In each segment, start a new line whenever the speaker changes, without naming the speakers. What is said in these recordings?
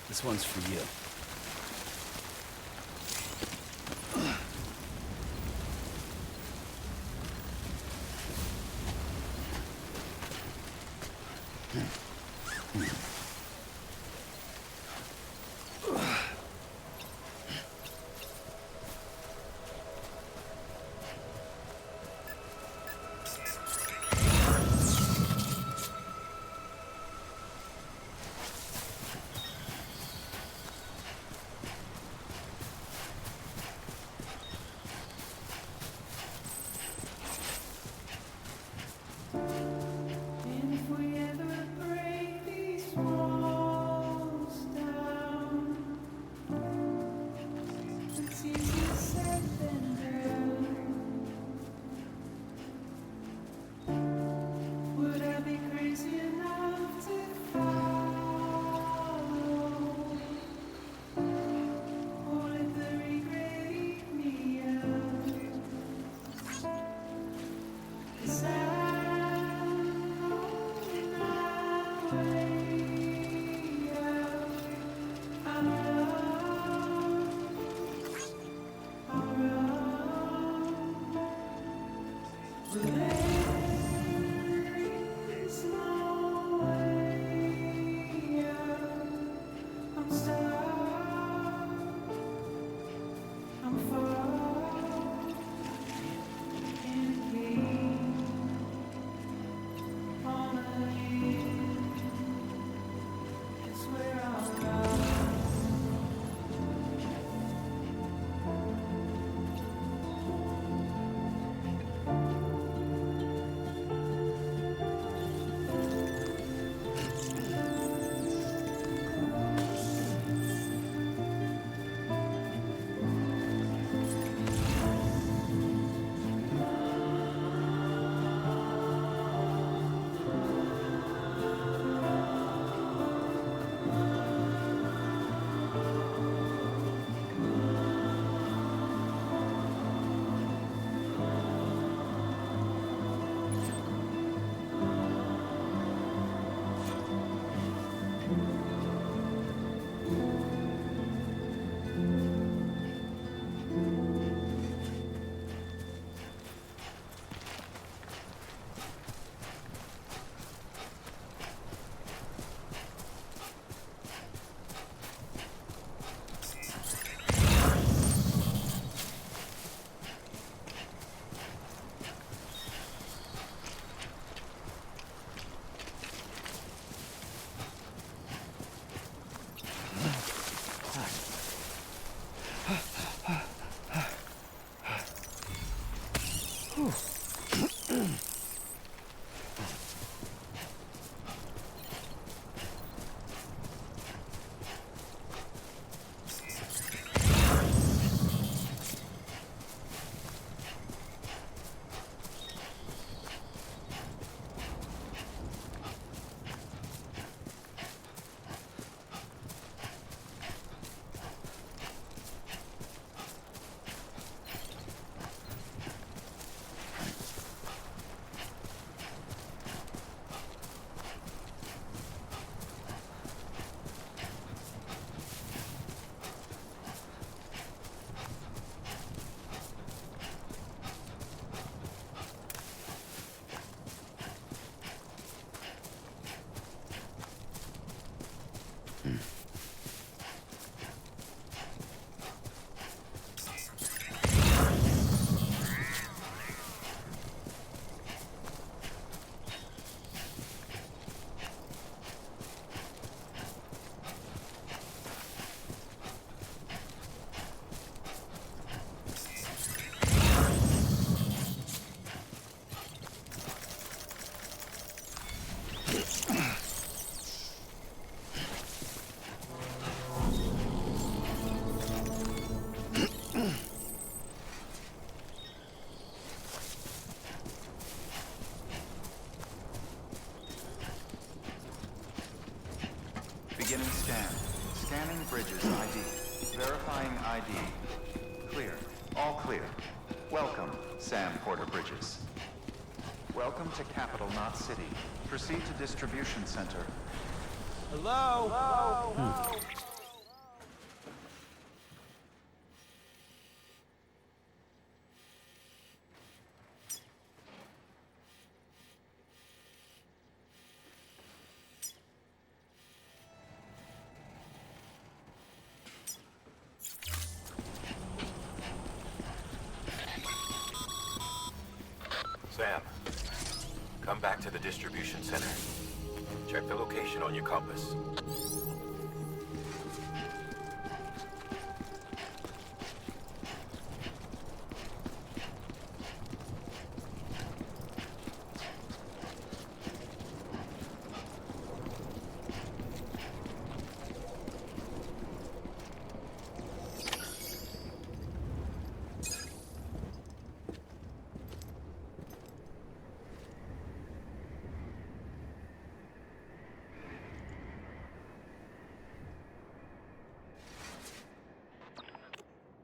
This one's for you.
Scanning Bridges ID. Verifying ID. Clear. All clear. Welcome, Sam Porter Bridges. Welcome to Capital Knot City. Proceed to Distribution Center.
Hello? Hello? Hello?
Sam, come back to the distribution center. Check the location on your compass.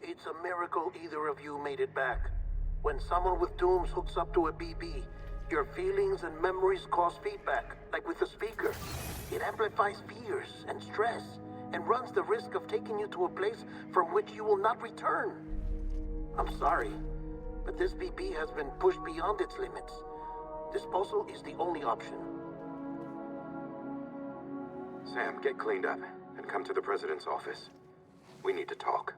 It's a miracle either of you made it back. When someone with dooms hooks up to a BB, your feelings and memories cause feedback, like with a speaker. It amplifies fears and stress, and runs the risk of taking you to a place from which you will not return. I'm sorry, but this BB has been pushed beyond its limits. Disposal is the only option.
Sam, get cleaned up and come to the president's office. We need to talk.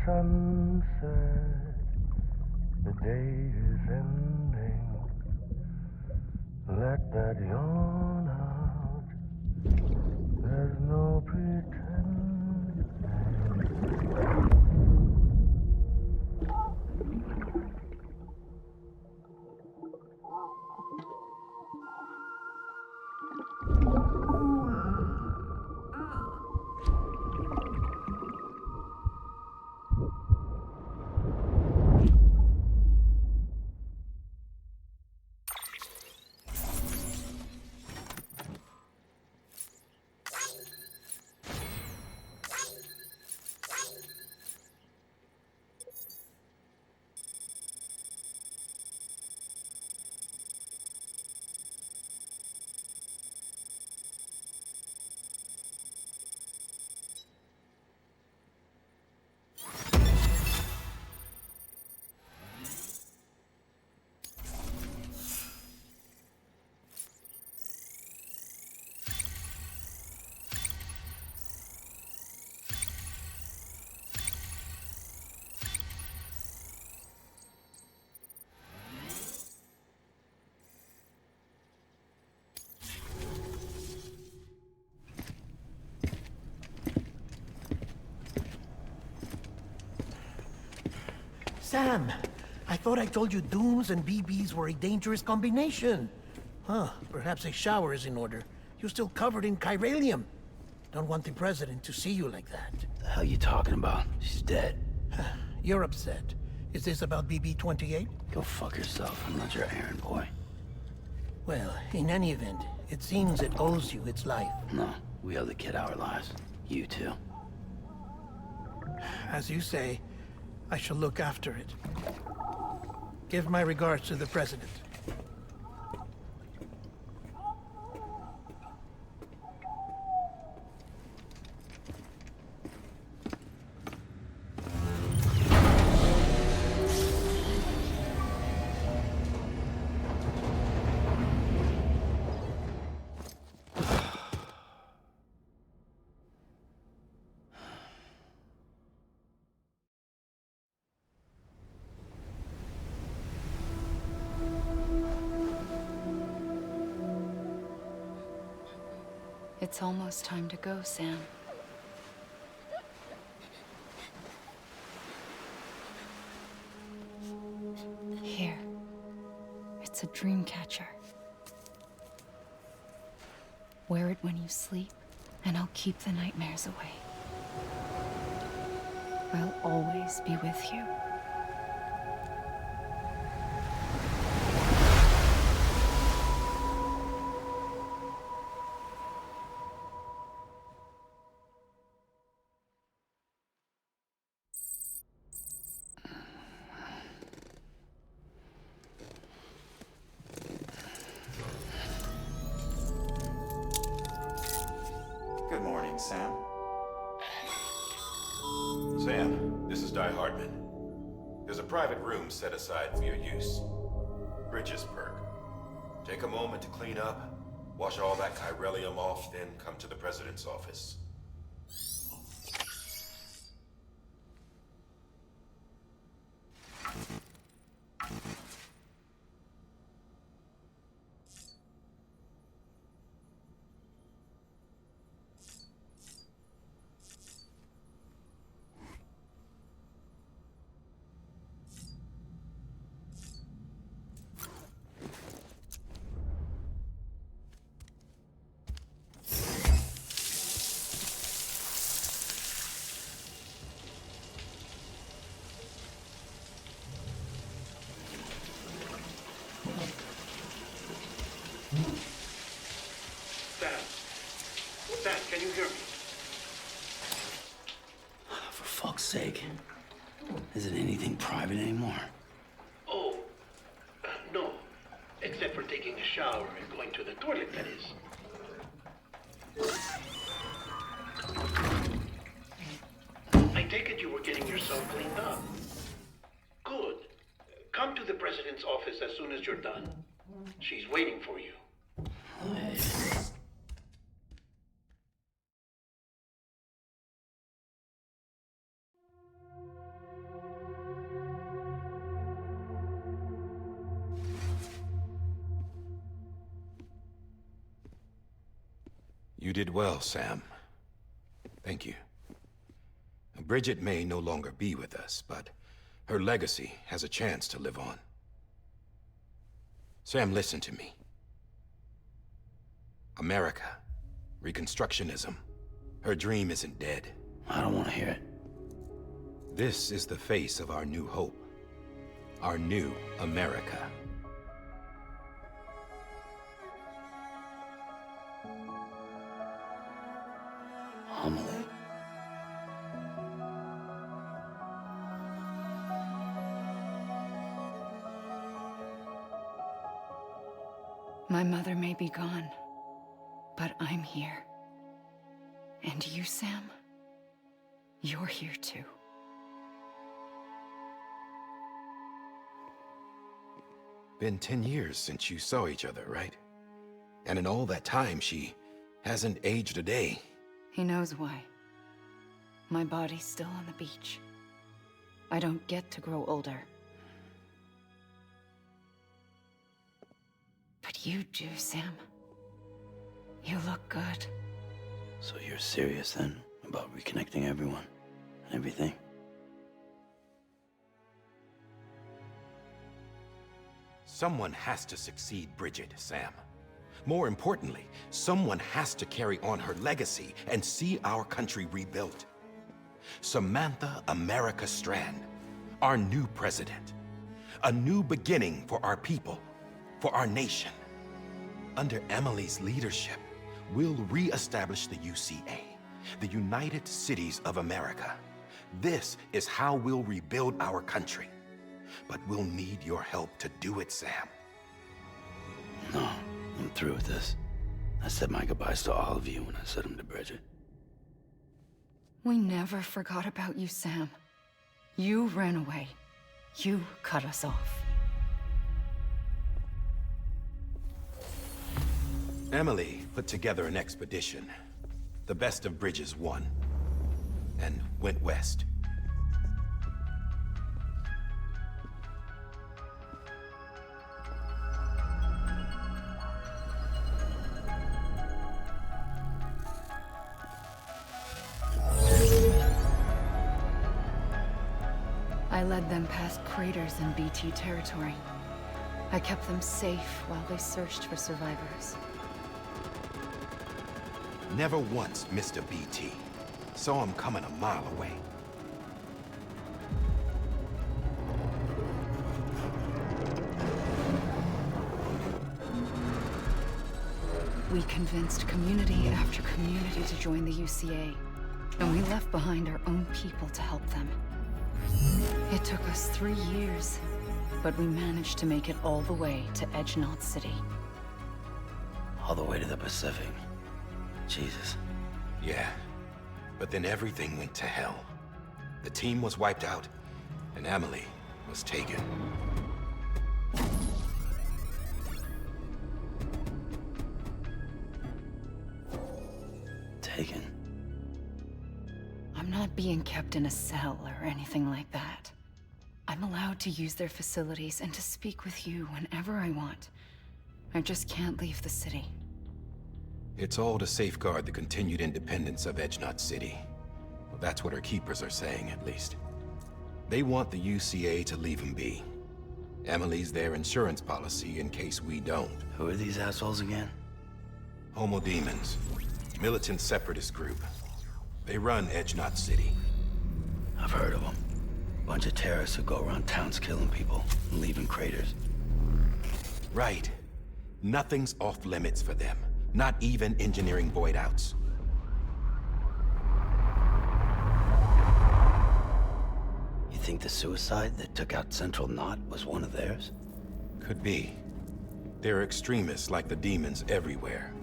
Sunset, the day is ending. Let that yawn out. There's no pretending.
Sam, I thought I told you dooms and BBs were a dangerous combination. Huh, perhaps a shower is in order. You're still covered in chiralium. Don't want the president to see you like that.
The hell you talking about? She's dead.
You're upset. Is this about BB-28?
Go fuck yourself. I'm not your errand boy.
Well, in any event, it seems it owes you its life.
No, we owe the kid our lives. You too.
As you say, I shall look after it. Give my regards to the president.
It's almost time to go, Sam. Here. It's a dream catcher. Wear it when you sleep, and I'll keep the nightmares away. I'll always be with you.
Good morning, Sam.
Sam, this is Di Hardman. There's a private room set aside for your use. Bridges perk. Take a moment to clean up, wash all that chiralium off, then come to the President's office.
Sam, can you hear me?
For fuck's sake. Isn't anything private anymore?
Oh, no. Except for taking a shower and going to the toilet, that is. I take it you were getting yourself cleaned up. Good. Come to the President's office as soon as you're done. She's waiting for you.
You did well, Sam. Thank you. Bridget may no longer be with us, but her legacy has a chance to live on. Sam, listen to me. America, Reconstructionism, her dream isn't dead.
I don't want to hear it.
This is the face of our new hope. Our new America.
Amelie.
My mother may be gone, but I'm here. And you, Sam? You're here too.
Been 10 years since you saw each other, right? And in all that time, she hasn't aged a day.
He knows why. My body's still on the beach. I don't get to grow older. But you do, Sam. You look good.
So you're serious then about reconnecting everyone and everything?
Someone has to succeed Bridget, Sam. More importantly, someone has to carry on her legacy and see our country rebuilt. Samantha America Strand, our new president. A new beginning for our people, for our nation. Under Emily's leadership, we'll re-establish the UCA, the United Cities of America. This is how we'll rebuild our country. But we'll need your help to do it, Sam.
No, I'm through with this. I said my goodbyes to all of you when I said them to Bridget.
We never forgot about you, Sam. You ran away. You cut us off.
Emily put together an expedition. The best of Bridges won. And went west.
I led them past craters in BT territory. I kept them safe while they searched for survivors.
Never once missed a BT. Saw him coming a mile away.
We convinced community after community to join the UCA, and we left behind our own people to help them. It took us 3 years, but we managed to make it all the way to Edgenot City.
All the way to the Pacific. Jesus.
Yeah, but then everything went to hell. The team was wiped out, and Emily was taken.
Taken?
I'm not being kept in a cell or anything like that. I'm allowed to use their facilities and to speak with you whenever I want. I just can't leave the city.
It's all to safeguard the continued independence of Edgenot City. Well, that's what our keepers are saying, at least. They want the UCA to leave him be. Emily's their insurance policy in case we don't.
Who are these assholes again?
Homo Demons. Militant separatist group. They run Edgenot City.
I've heard of them. Bunch of terrorists who go around towns killing people and leaving craters.
Right. Nothing's off limits for them. Not even engineering void outs.
You think the suicide that took out Central Knot was one of theirs?
Could be. There are extremists like the demons everywhere,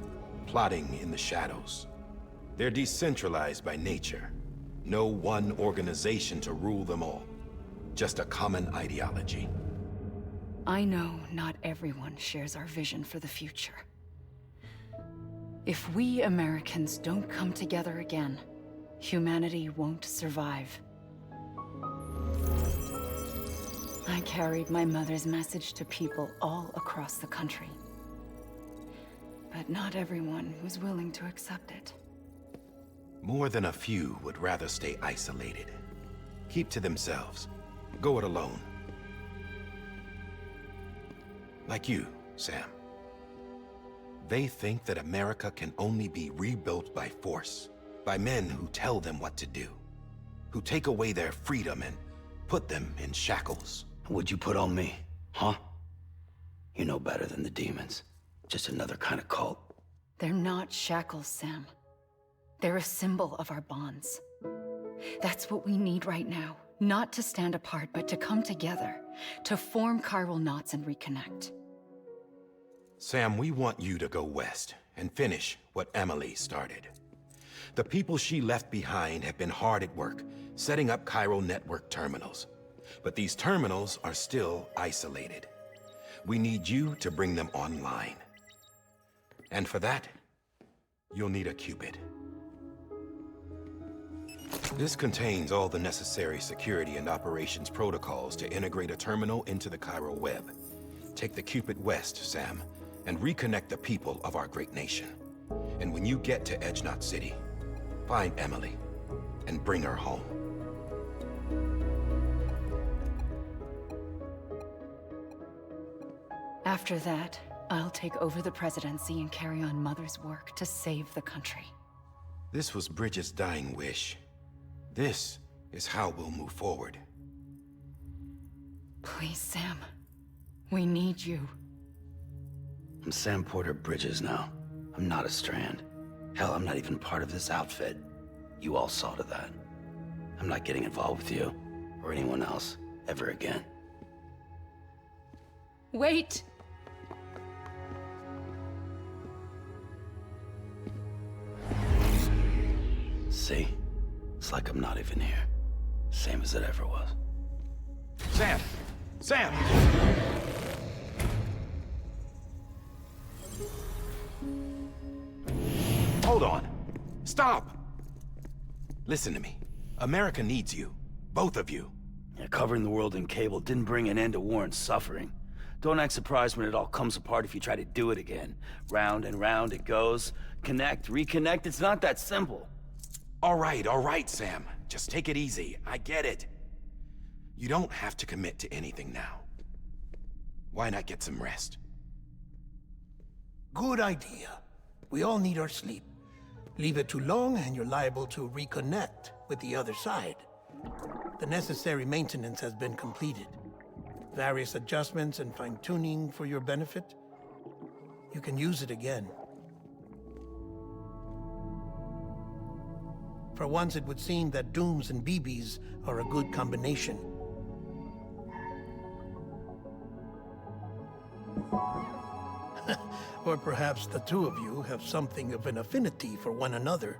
plotting in the shadows. They're decentralized by nature. No one organization to rule them all. Just a common ideology.
I know not everyone shares our vision for the future. If we Americans don't come together again, humanity won't survive. I carried my mother's message to people all across the country. But not everyone was willing to accept it.
More than a few would rather stay isolated. Keep to themselves. Go it alone. Like you, Sam. They think that America can only be rebuilt by force, by men who tell them what to do, who take away their freedom and put them in shackles.
What'd you put on me, huh? You know better than the demons. Just another kind of cult.
They're not shackles, Sam. They're a symbol of our bonds. That's what we need right now. Not to stand apart, but to come together, to form chiral knots and reconnect.
Sam, we want you to go west and finish what Emily started. The people she left behind have been hard at work, setting up chiral network terminals. But these terminals are still isolated. We need you to bring them online. And for that, you'll need a Cupid. This contains all the necessary security and operations protocols to integrate a terminal into the chiral web. Take the Cupid west, Sam, and reconnect the people of our great nation. And when you get to Edgenot City, find Emily and bring her home.
After that, I'll take over the presidency and carry on Mother's work to save the country.
This was Bridget's dying wish. This is how we'll move forward.
Please, Sam. We need you.
I'm Sam Porter Bridges now. I'm not a Strand. Hell, I'm not even part of this outfit. You all saw to that. I'm not getting involved with you, or anyone else, ever again.
Wait!
See? It's like I'm not even here. Same as it ever was.
Sam! Sam! Hold on. Stop! Listen to me. America needs you. Both of you.
Yeah, covering the world in cable didn't bring an end to war and suffering. Don't act surprised when it all comes apart if you try to do it again. Round and round it goes. Connect, reconnect, it's not that simple.
All right, Sam. Just take it easy. I get it. You don't have to commit to anything now. Why not get some rest?
Good idea. We all need our sleep. Leave it too long and you're liable to reconnect with the other side. The necessary maintenance has been completed. Various adjustments and fine-tuning for your benefit. You can use it again. For once, it would seem that Dooms and BBs are a good combination. Or perhaps the two of you have something of an affinity for one another.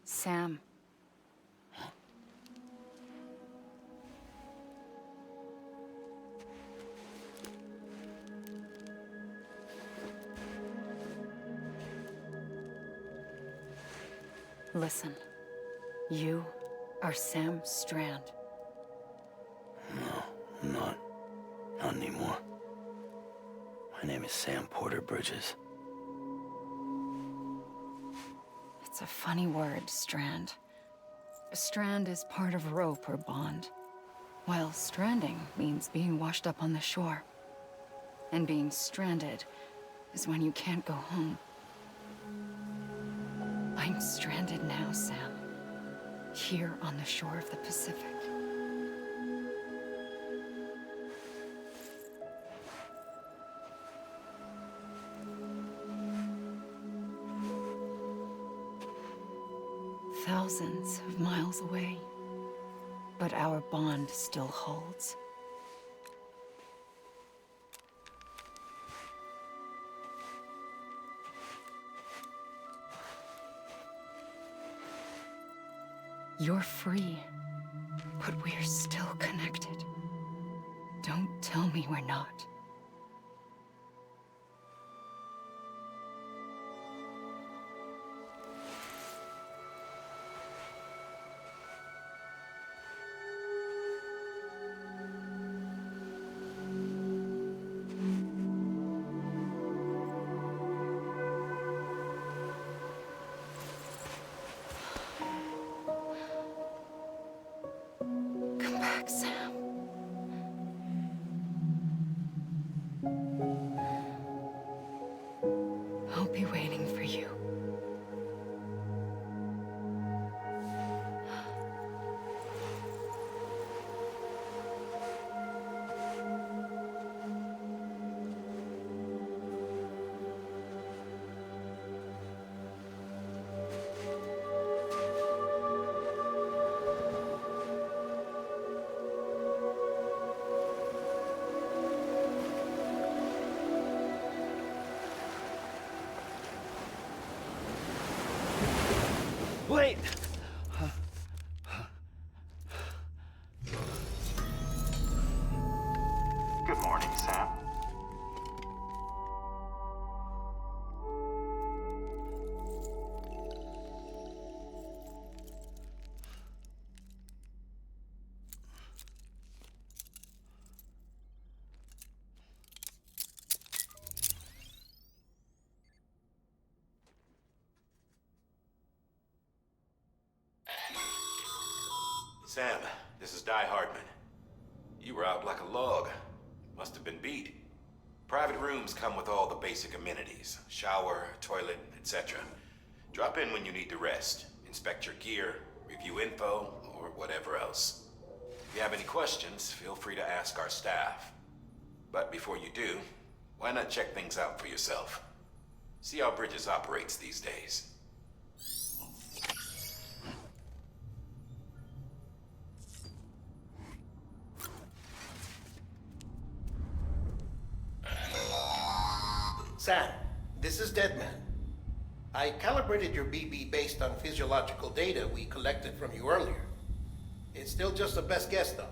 Sam. Listen. You are Sam Strand.
No, I'm not. Not anymore. My name is Sam Porter Bridges.
It's a funny word, strand. A strand is part of rope or bond, while stranding means being washed up on the shore. And being stranded is when you can't go home. I'm stranded now, Sam. Here on the shore of the Pacific. Thousands of miles away, but our bond still holds. You're free, but we're still connected. Don't tell me we're not. Come back, Sam. I'll be waiting for you.
Wait!
Good morning, Sam.
Sam, this is Die Hardman. You were out like a log. Must have been beat. Private rooms come with all the basic amenities. Shower, toilet, etc. Drop in when you need to rest. Inspect your gear, review info, or whatever else. If you have any questions, feel free to ask our staff. But before you do, why not check things out for yourself? See how Bridges operates these days.
Sam, this is Deadman. I calibrated your BB based on physiological data we collected from you earlier. It's still just a best guess, though.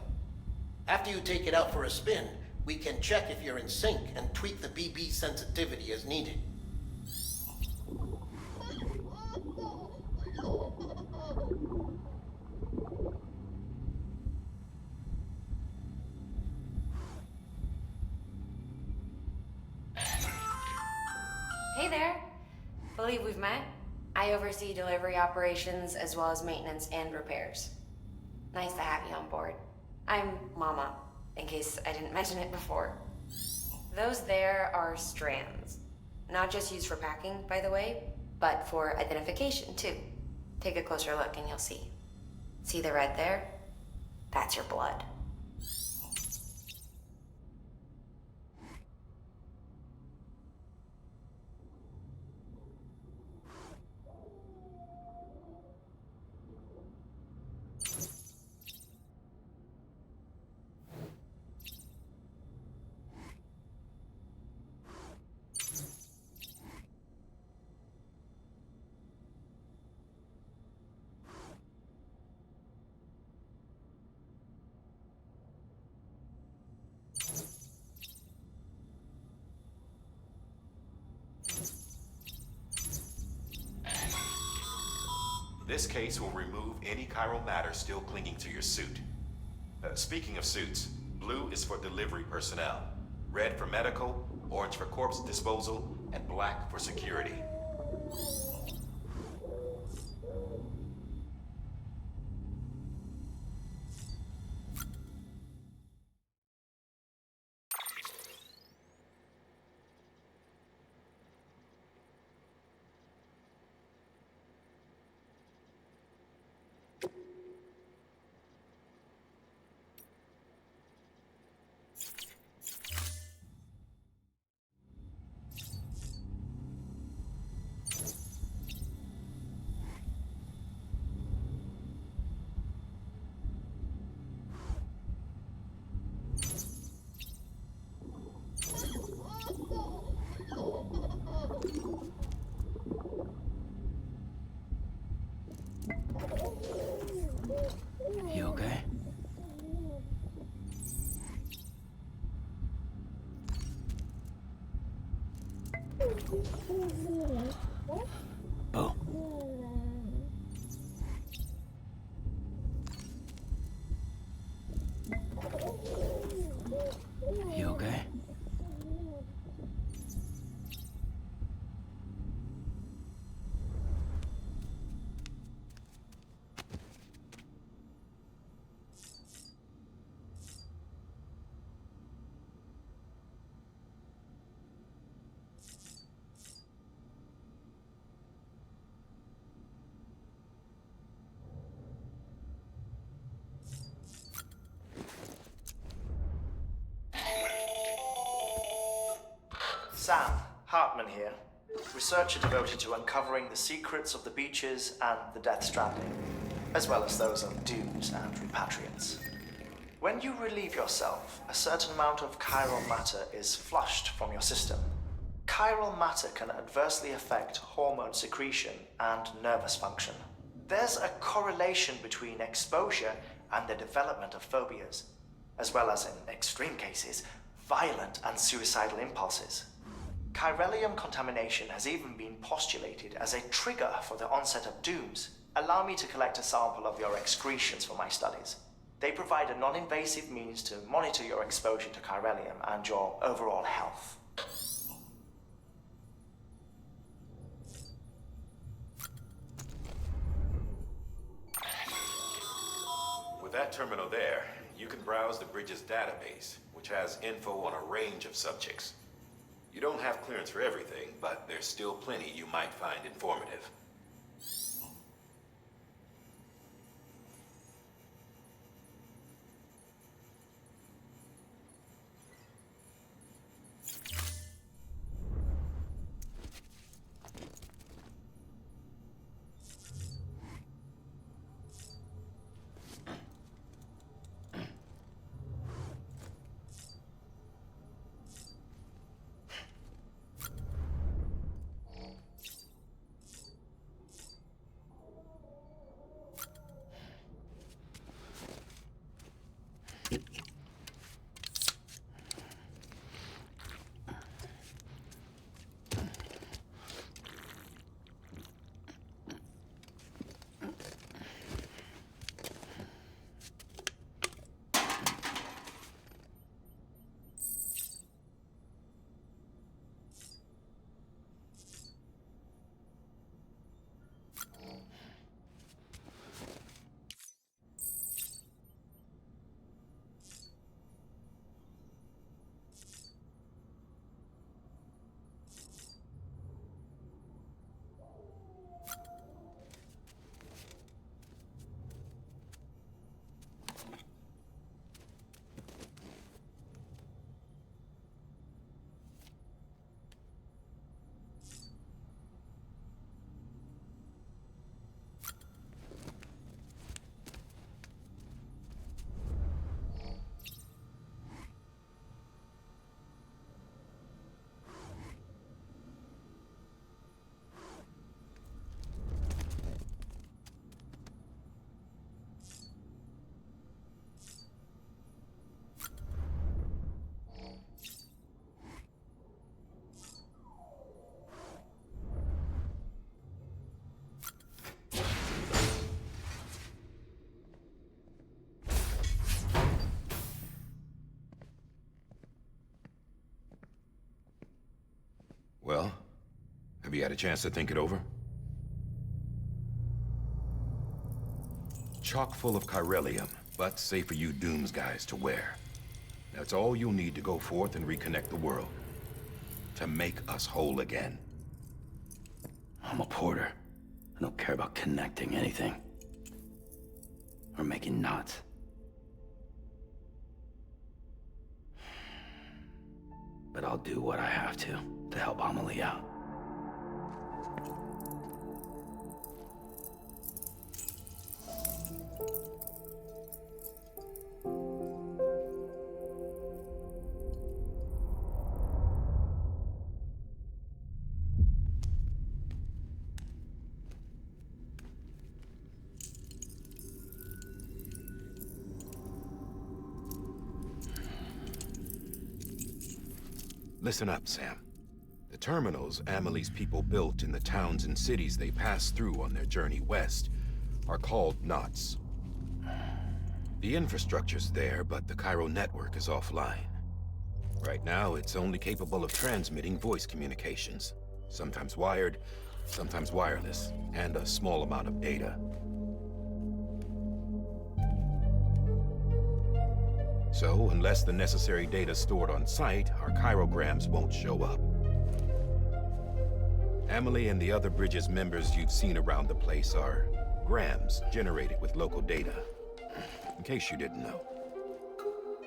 After you take it out for a spin, we can check if you're in sync and tweak the BB sensitivity as needed.
Hey there. Believe we've met. I oversee delivery operations as well as maintenance and repairs. Nice to have you on board. I'm Mama, in case I didn't mention it before. Those there are strands. Not just used for packing, by the way, but for identification too. Take a closer look and you'll see. See the red there? That's your blood.
This case will remove any chiral matter still clinging to your suit. Speaking of suits, blue is for delivery personnel, red for medical, orange for corpse disposal, and black for security.
You okay? Oh. You okay?
Sam, Hartman here, researcher devoted to uncovering the secrets of the beaches and the Death Stranding, as well as those of dooms and repatriates. When you relieve yourself, a certain amount of chiral matter is flushed from your system. Chiral matter can adversely affect hormone secretion and nervous function. There's a correlation between exposure and the development of phobias, as well as, in extreme cases, violent and suicidal impulses. Chiralium contamination has even been postulated as a trigger for the onset of dooms. Allow me to collect a sample of your excretions for my studies. They provide a non-invasive means to monitor your exposure to chiralium and your overall health.
With that terminal there, you can browse the Bridges database, which has info on a range of subjects. You don't have clearance for everything, but there's still plenty you might find informative. Have you had a chance to think it over? Chock full of chiralium, but safe for you Dooms guys to wear. That's all you'll need to go forth and reconnect the world. To make us whole again.
I'm a porter. I don't care about connecting anything. Or making knots. But I'll do what I have to help Amelie out.
Listen up, Sam. The terminals Amelie's people built in the towns and cities they passed through on their journey west are called knots. The infrastructure's there, but the Cairo network is offline. Right now, it's only capable of transmitting voice communications. Sometimes wired, sometimes wireless, and a small amount of data. So, unless the necessary data's stored on site, our chirograms won't show up. Amelie and the other Bridges members you've seen around the place are grams generated with local data. In case you didn't know.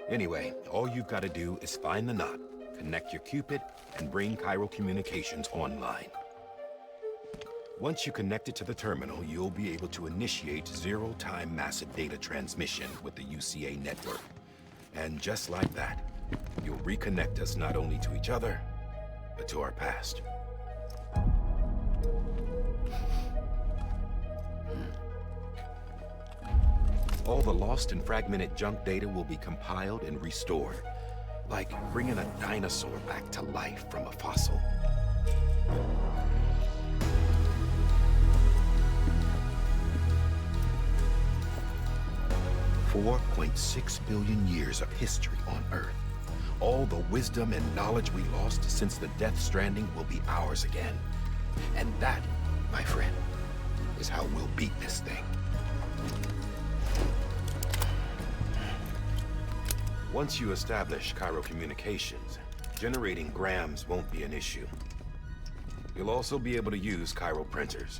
Anyway, all you've got to do is find the knot, connect your Cupid, and bring Cairo communications online. Once you connect it to the terminal, you'll be able to initiate zero-time massive data transmission with the UCA network. And just like that, you'll reconnect us not only to each other, but to our past. All the lost and fragmented junk data will be compiled and restored, like bringing a dinosaur back to life from a fossil. 4.6 billion years of history on Earth. All the wisdom and knowledge we lost since the Death Stranding will be ours again. And that, my friend, is how we'll beat this thing. Once you establish Cairo communications, generating grams won't be an issue. You'll also be able to use Cairo printers.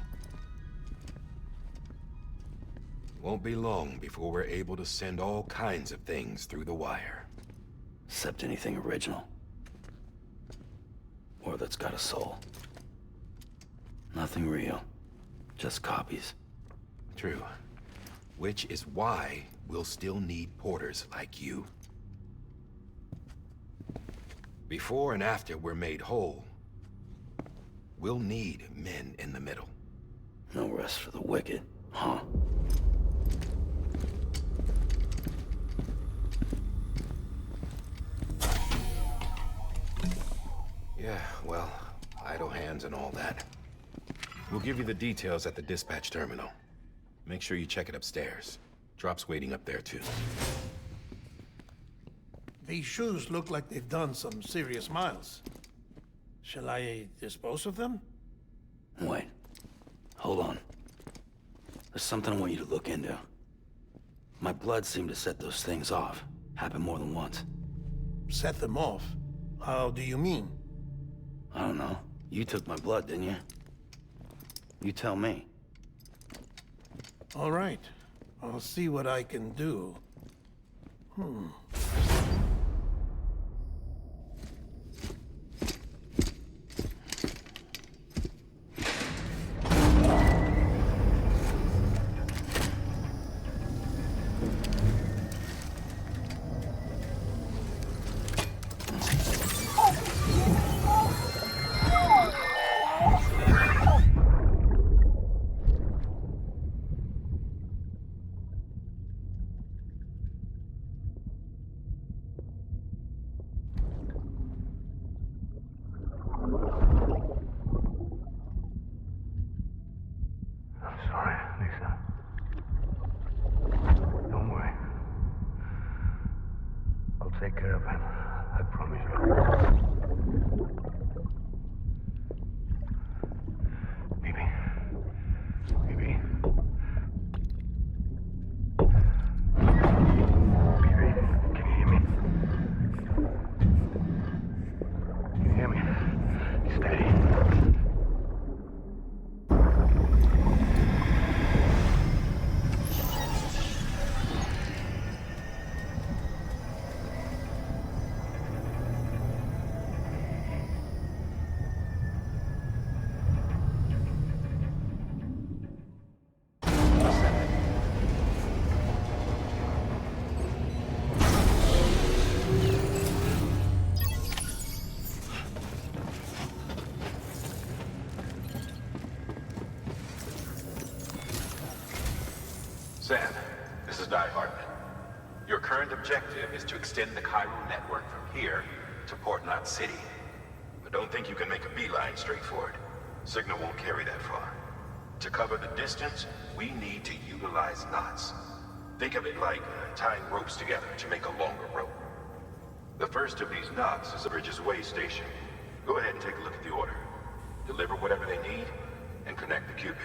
Won't be long before we're able to send all kinds of things through the wire.
Except anything original. Or that's got a soul. Nothing real. Just copies.
True. Which is why we'll still need porters like you. Before and after we're made whole, we'll need men in the middle.
No rest for the wicked, huh?
Yeah, well, idle hands and all that. We'll give you the details at the dispatch terminal. Make sure you check it upstairs. Drop's waiting up there, too.
These shoes look like they've done some serious miles. Shall I dispose of them?
Wait. Hold on. There's something I want you to look into. My blood seemed to set those things off. Happened more than once.
Set them off? How do you mean?
I don't know. You took my blood, didn't you? You tell me.
All right. I'll see what I can do.
I'm sorry, Lisa. Don't worry. I'll take care of him. I promise you. Baby. Baby, can you hear me? Can you hear me? Steady.
Sam, this is Di Hartman. Your current objective is to extend the Cairo network from here to Port Knot City. But don't think you can make a beeline straight for it. Signal won't carry that far. To cover the distance, we need to utilize knots. Think of it like tying ropes together to make a longer rope. The first of these knots is the bridge's way station. Go ahead and take a look at the order. Deliver whatever they need, and connect the Cupid.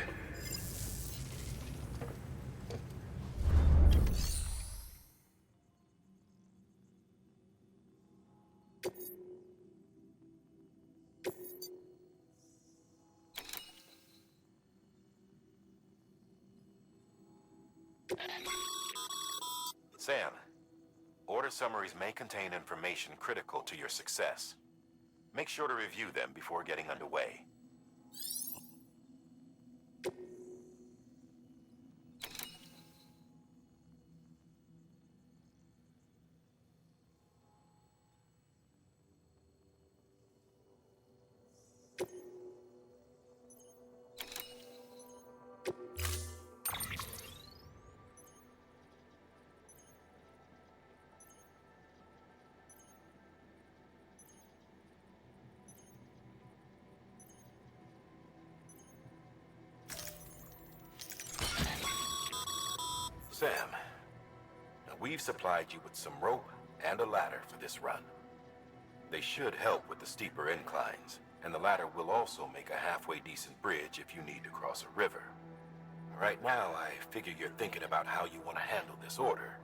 Sam, order summaries may contain information critical to your success. Make sure to review them before getting underway. Sam, now we've supplied you with some rope and a ladder for this run. They should help with the steeper inclines, and the ladder will also make a halfway decent bridge if you need to cross a river. Right now, I figure you're thinking about how you want to handle this order.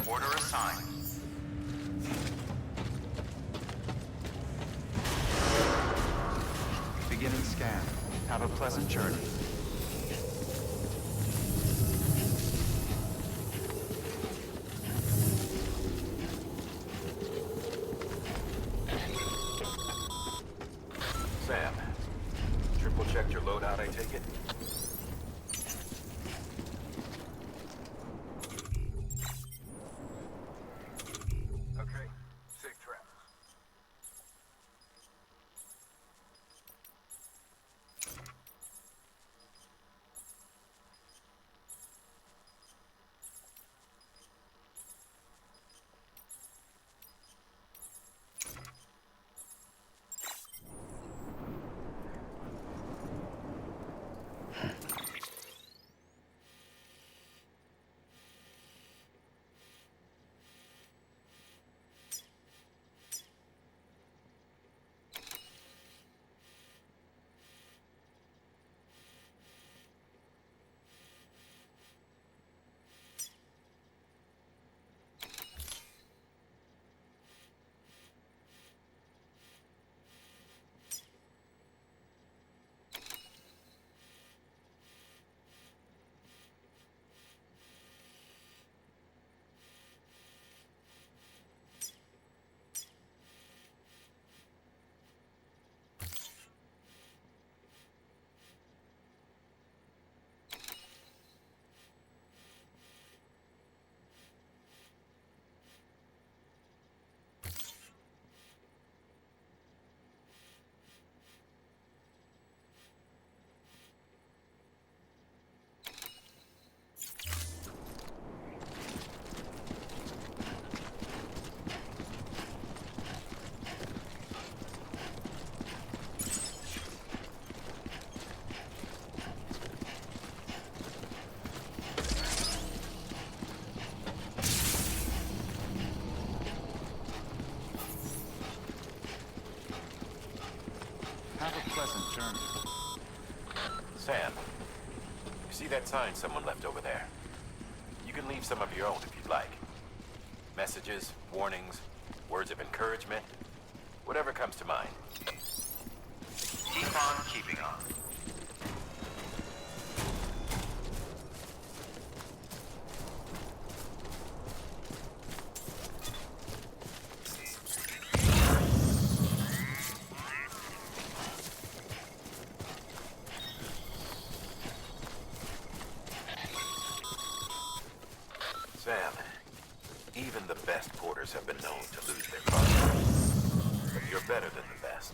Order assigned. Beginning scan. Have a pleasant journey.
Sam, triple checked your loadout, I take it? Okay, safe travels.
pleasant journey.
Sam, you see that sign someone left over there? You can leave some of your own if you'd like. Messages, warnings, words of encouragement, whatever comes to mind.
Keep on keeping on.
Sam, even the best porters have been known to lose their cargo. But you're better than the best.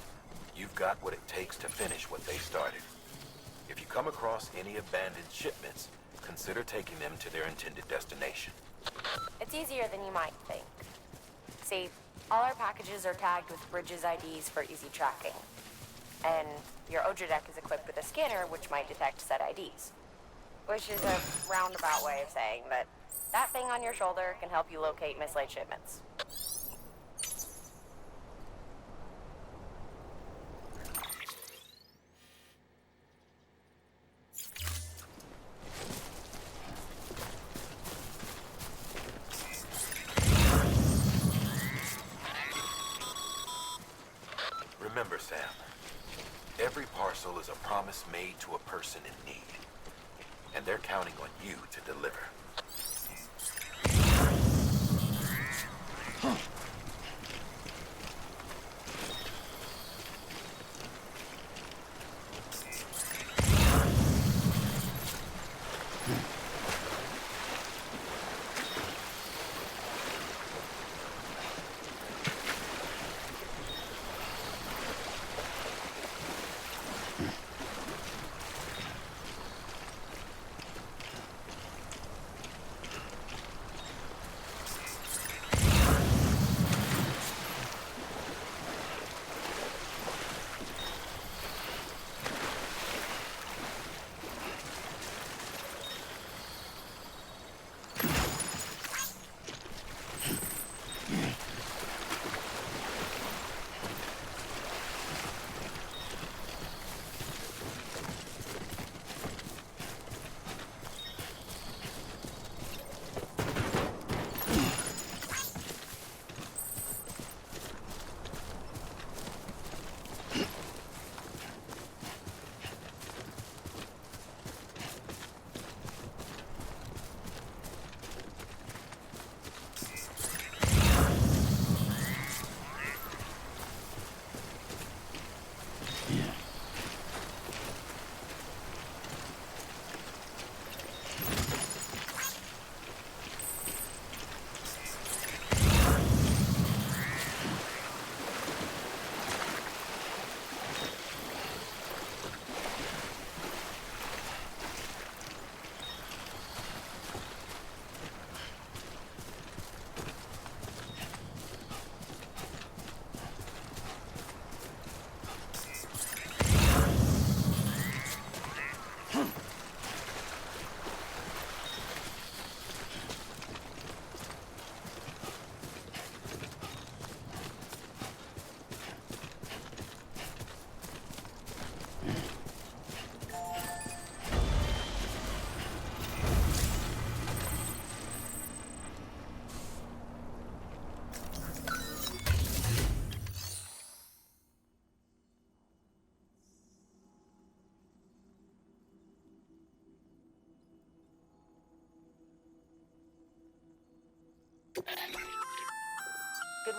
You've got what it takes to finish what they started. If you come across any abandoned shipments, consider taking them to their intended destination.
It's easier than you might think. See, all our packages are tagged with Bridges IDs for easy tracking. And your Odra deck is equipped with a scanner which might detect said IDs. Which is a roundabout way of saying that that thing on your shoulder can help you locate mislaid shipments.
Remember, Sam, every parcel is a promise made to a person in need. And they're counting on you to deliver.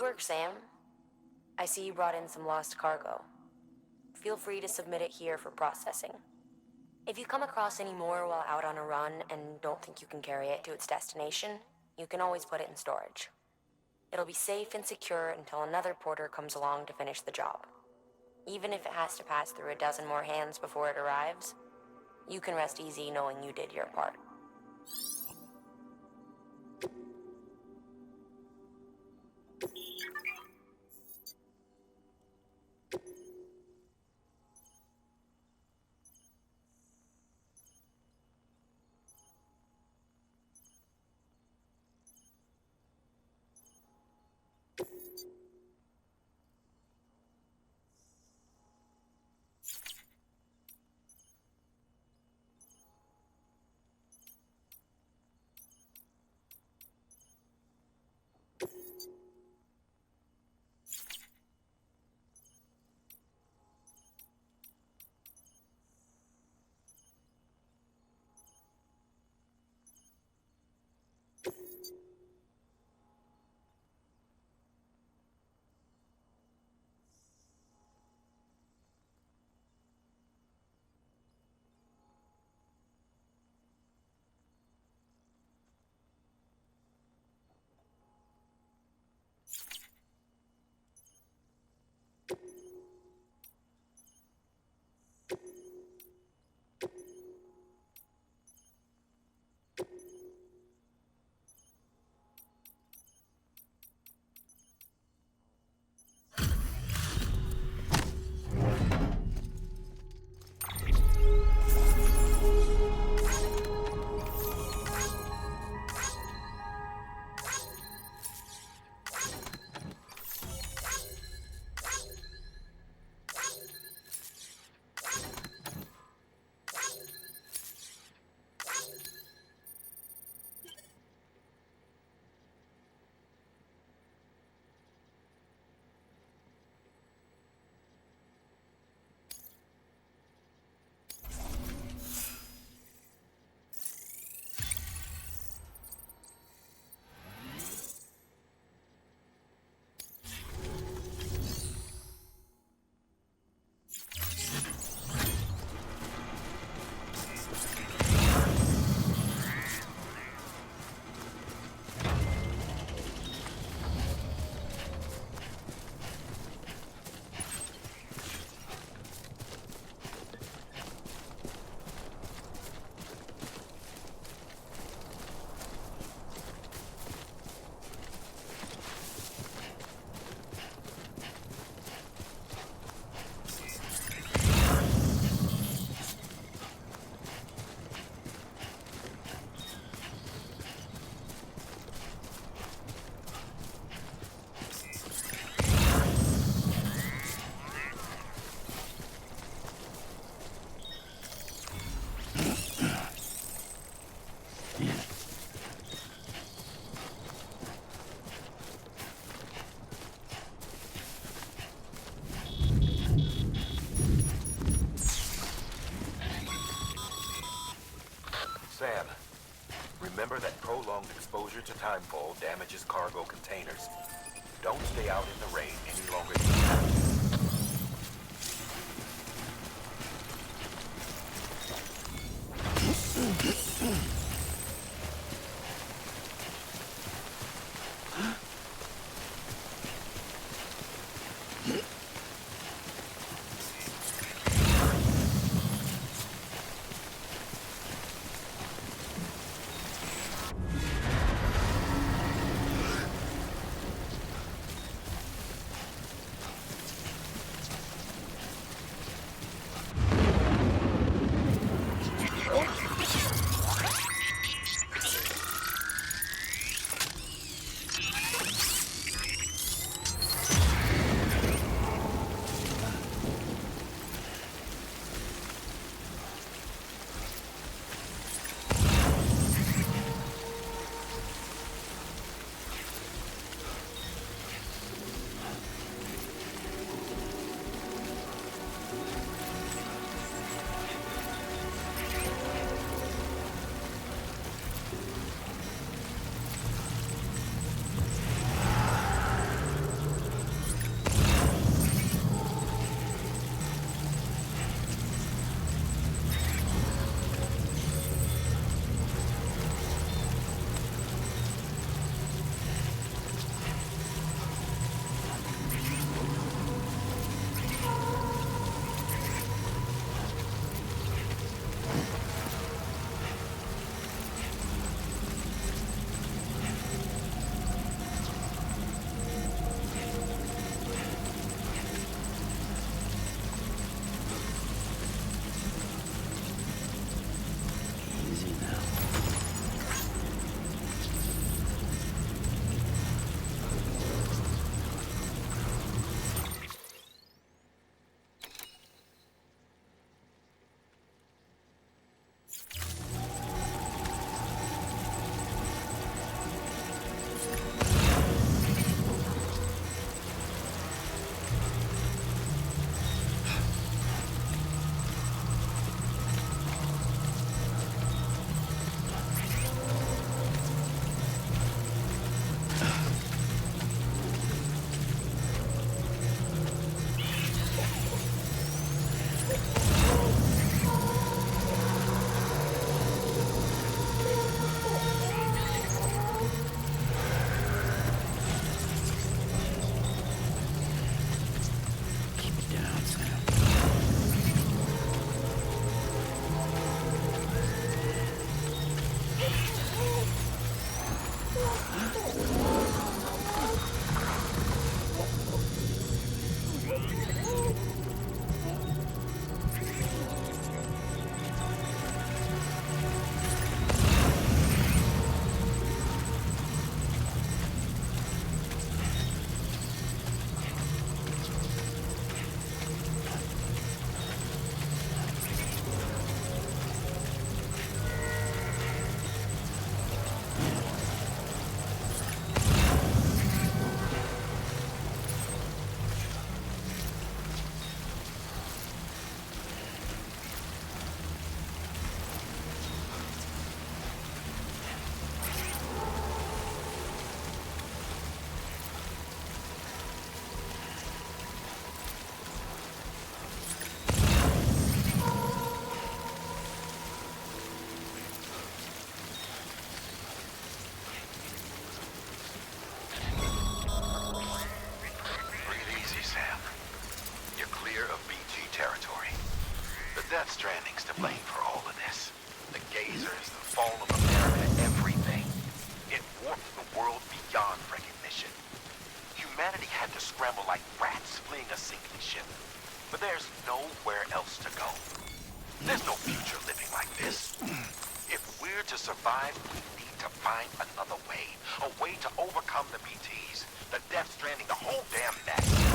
Good work, Sam. I see you brought in some lost cargo. Feel free to submit it here for processing. If you come across any more while out on a run and don't think you can carry it to its destination, you can always put it in storage. It'll be safe and secure until another porter comes along to finish the job. Even if it has to pass through a dozen more hands before it arrives, you can rest easy knowing you did your part.
Sam. Remember that prolonged exposure to timefall damages cargo containers. Don't stay out in the rain any longer than you have to.
Death Stranding's to blame for all of this. The gazers, the fall of America, everything. It warped the world beyond recognition. Humanity had to scramble like rats fleeing a sinking ship. But there's nowhere else to go. There's no future living like this. If we're to survive, we need to find another way. A way to overcome the BTs, the Death Stranding, the whole damn mess.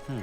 Sam,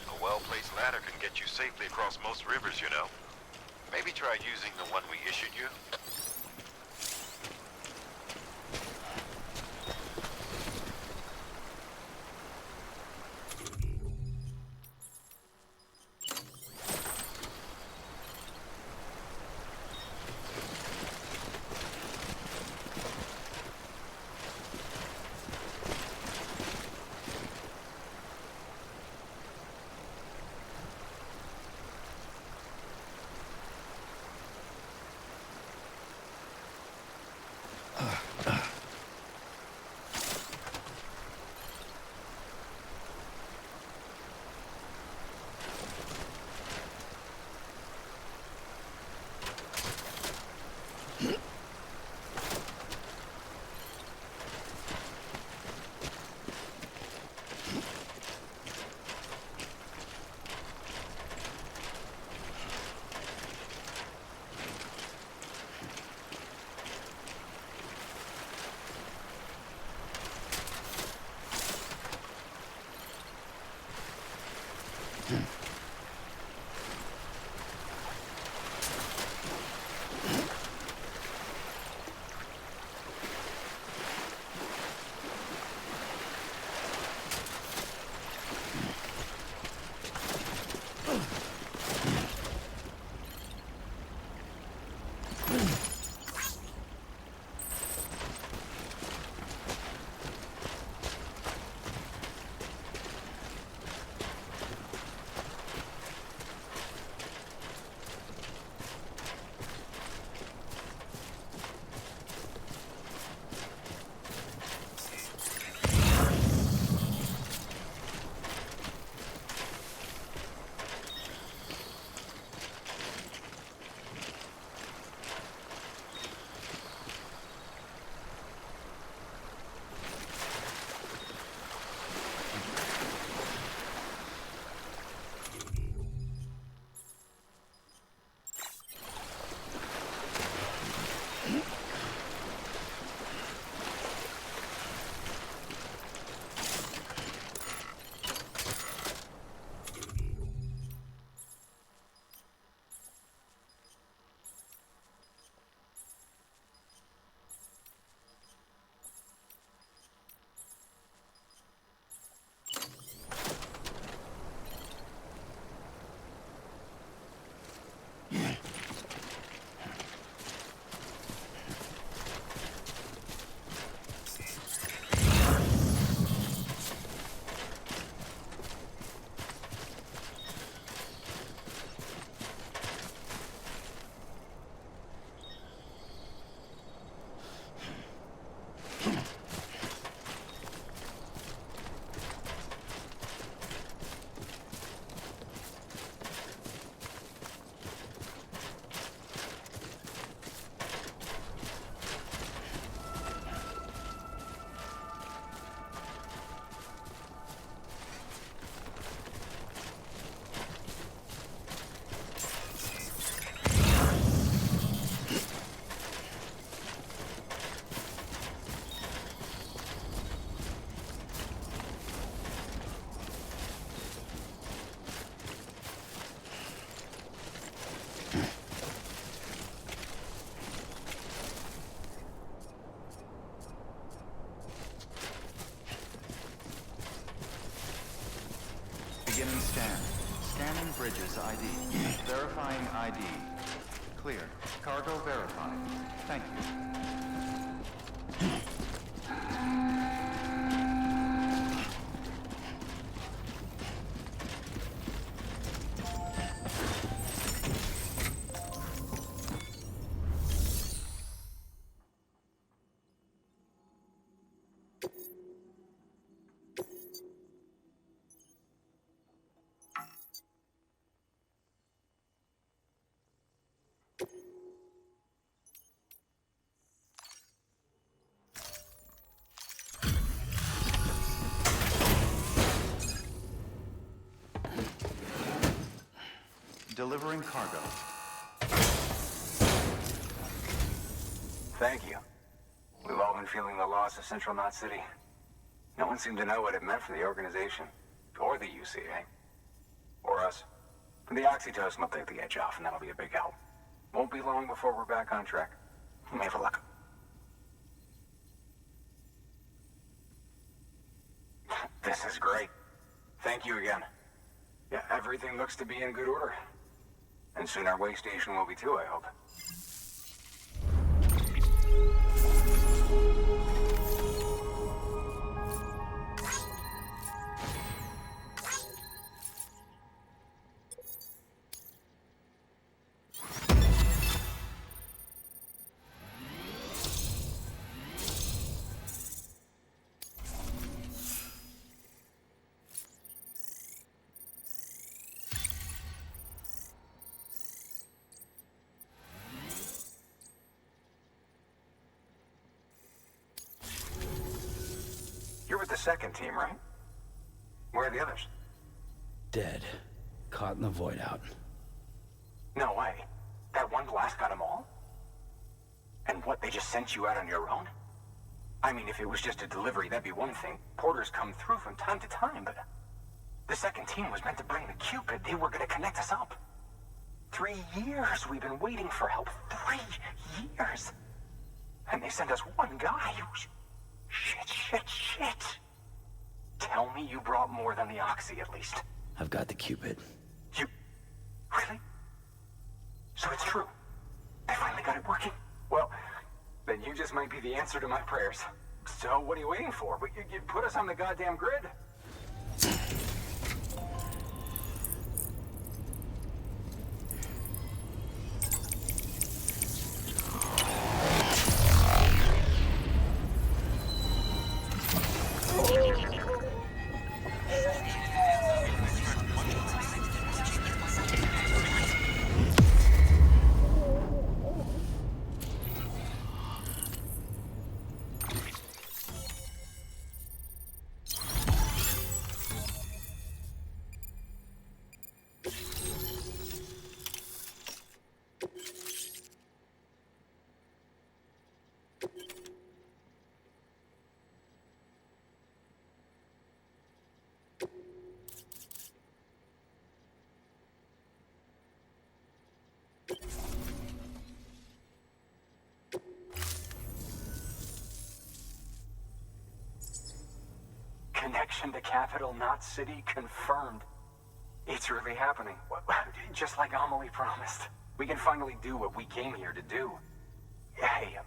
a well-placed ladder can get you safely across most rivers, you know. Maybe try using the one we issued you.
Beginning scan. Scanning bridges ID. Verifying ID. Clear. Cargo verified. Thank you. Delivering cargo.
Thank you. We've all been feeling the loss of Central Knot City. No one seemed to know what it meant for the organization, or the UCA, or us. The oxytocin will take the edge off, and that'll be a big help. Won't be long before we're back on track. We may have a luck. This is great. Thank you again. Yeah, everything looks to be in good order. And soon our way station will be too, I hope. You're with the second team, right? Where are the others?
Dead. Caught in the void out.
No way. That one blast got them all? And what, they just sent you out on your own? I mean, if it was just a delivery, that'd be one thing. Porters come through from time to time, but... The second team was meant to bring the Cupid. They were gonna connect us up. 3 years we've been waiting for help. 3 years! And they sent us one guy who's... Shit. Tell me you brought more than the Oxy, at least.
I've got the Cupid.
You... Really? So it's true. They finally got it working? Well, then you just might be the answer to my prayers. So what are you waiting for? You put us on the goddamn grid. Connection to Capital Knot City confirmed. It's really happening. Just like Amelie promised. We can finally do what we came here to do. Hey,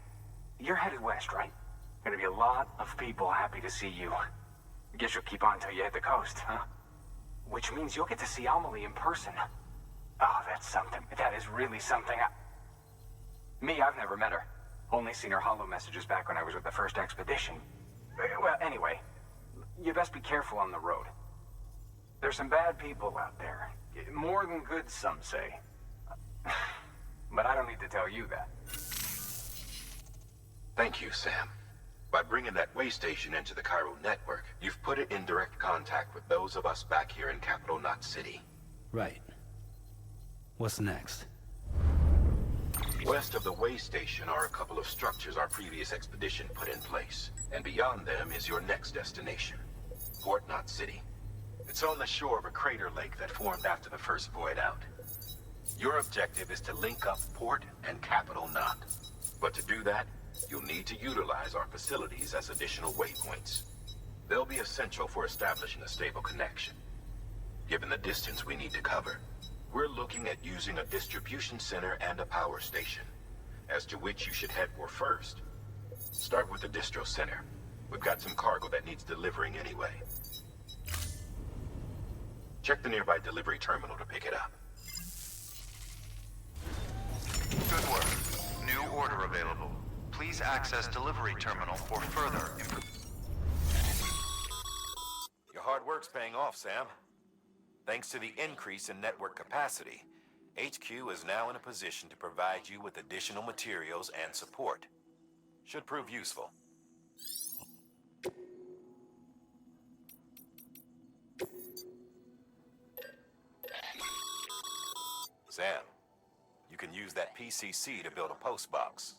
you're headed west, right? Gonna be a lot of people happy to see you. Guess you'll keep on till you hit the coast, huh? Which means you'll get to see Amelie in person. Oh, that's something. That is really something. Me, I've never met her. Only seen her holo messages back when I was with the first expedition. Well, anyway, you best be careful on the road. There's some bad people out there. More than good, some say. But I don't need to tell you that.
Thank you, Sam. By bringing that way station into the Cairo network, you've put it in direct contact with those of us back here in Capital Knot City.
Right. What's next?
West of the way station are a couple of structures our previous expedition put in place. And beyond them is your next destination, Port Knot City. It's on the shore of a crater lake that formed after the first void out. Your objective is to link up Port and Capital Knot. But to do that, you'll need to utilize our facilities as additional waypoints. They'll be essential for establishing a stable connection. Given the distance we need to cover, we're looking at using a distribution center and a power station, as to which you should head for first. Start with the distro center. We've got some cargo that needs delivering anyway. Check the nearby delivery terminal to pick it up.
Good work. New order available. Please access delivery terminal for further
Your hard work's paying off, Sam. Thanks to the increase in network capacity, HQ is now in a position to provide you with additional materials and support. Should prove useful.
Sam, you can use that PCC to build a post box.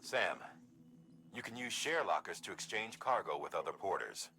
Sam, you can use share lockers to exchange cargo with other porters.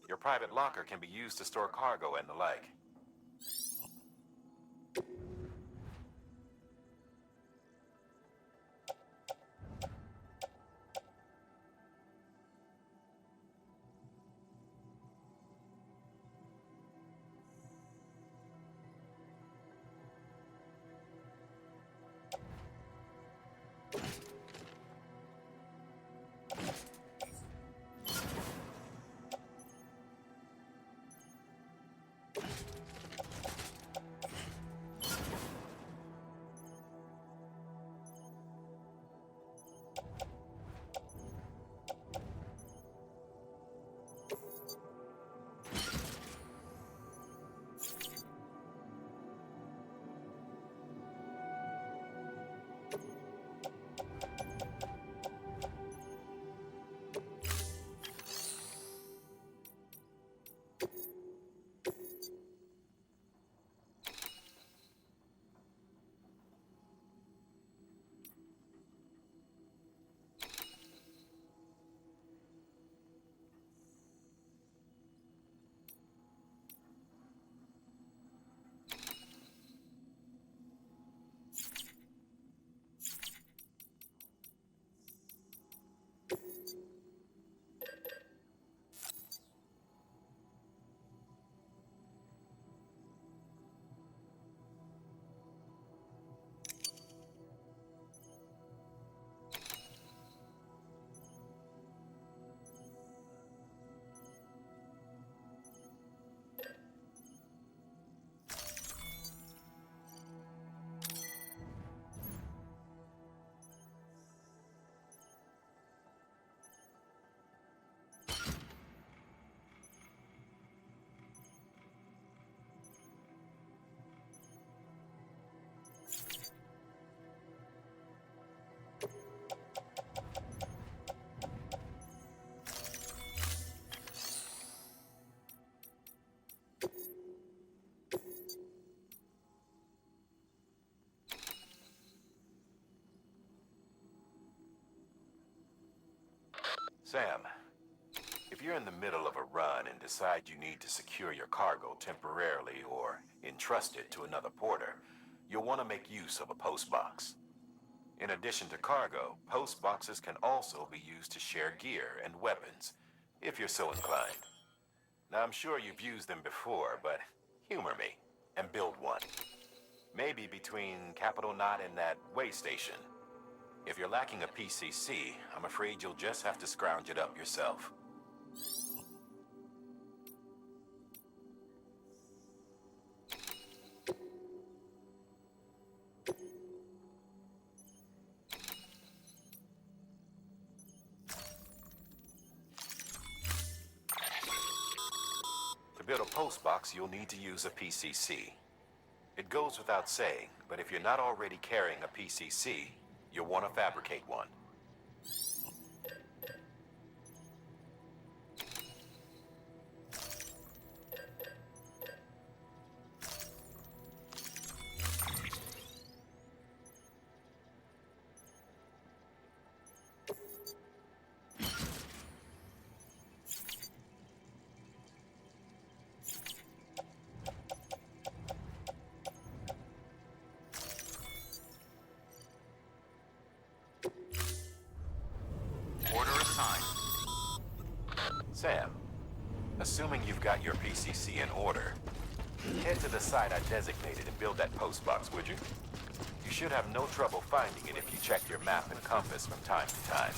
Your private locker can be used to store cargo and the like. Sam, if you're in the middle of a run and decide you need to secure your cargo temporarily or entrust it to another porter, you'll want to make use of a post box. In addition to cargo, post boxes can also be used to share gear and weapons, if you're so inclined. Now, I'm sure you've used them before, but humor me and build one. Maybe between Capital Knot and that way station. If you're lacking a PCC, I'm afraid you'll just have to scrounge it up yourself. build a post box, you'll need to use a PCC. It goes without saying, but if you're not already carrying a PCC, you'll want to fabricate one.
Order assigned.
Sam, assuming you've got your PCC in order, head to the site I designated and build that post box, would you? You should have no trouble finding it if you check your map and compass from time to time.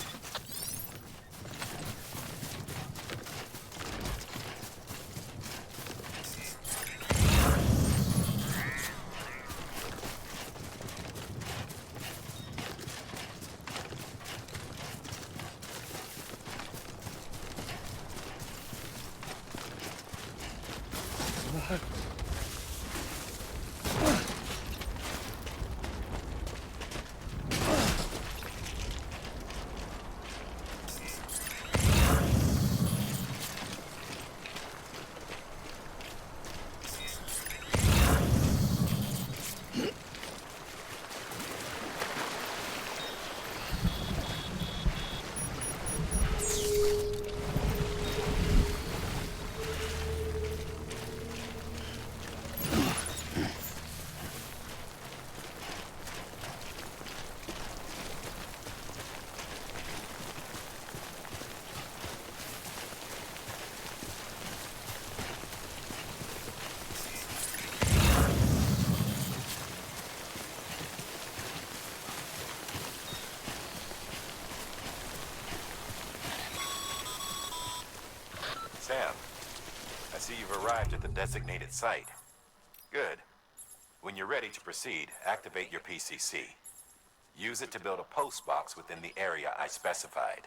Sam, I see you've arrived at the designated site. Good. When you're ready to proceed, activate your PCC. Use it to build a post box within the area I specified.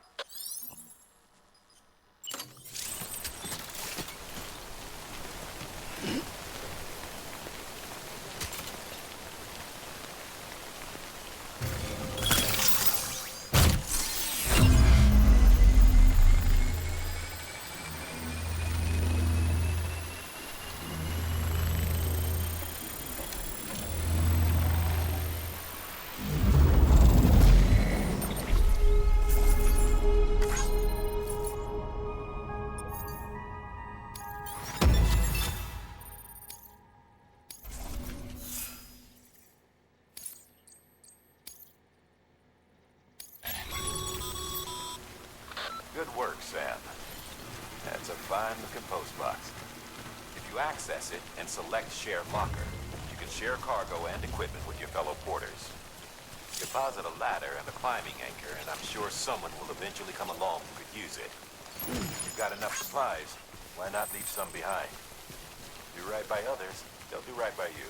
Good work, Sam. That's a fine-looking post box. If you access it and select Share Locker, you can share cargo and equipment with your fellow porters. Deposit a ladder and a climbing anchor, and I'm sure someone will eventually come along who could use it. If you've got enough supplies, why not leave some behind? Do right by others, they'll do right by you.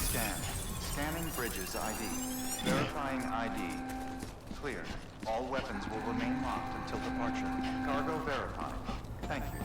Scan. Scanning Bridges ID. Verifying ID. Clear. All weapons will remain locked until departure. Cargo verified. Thank you.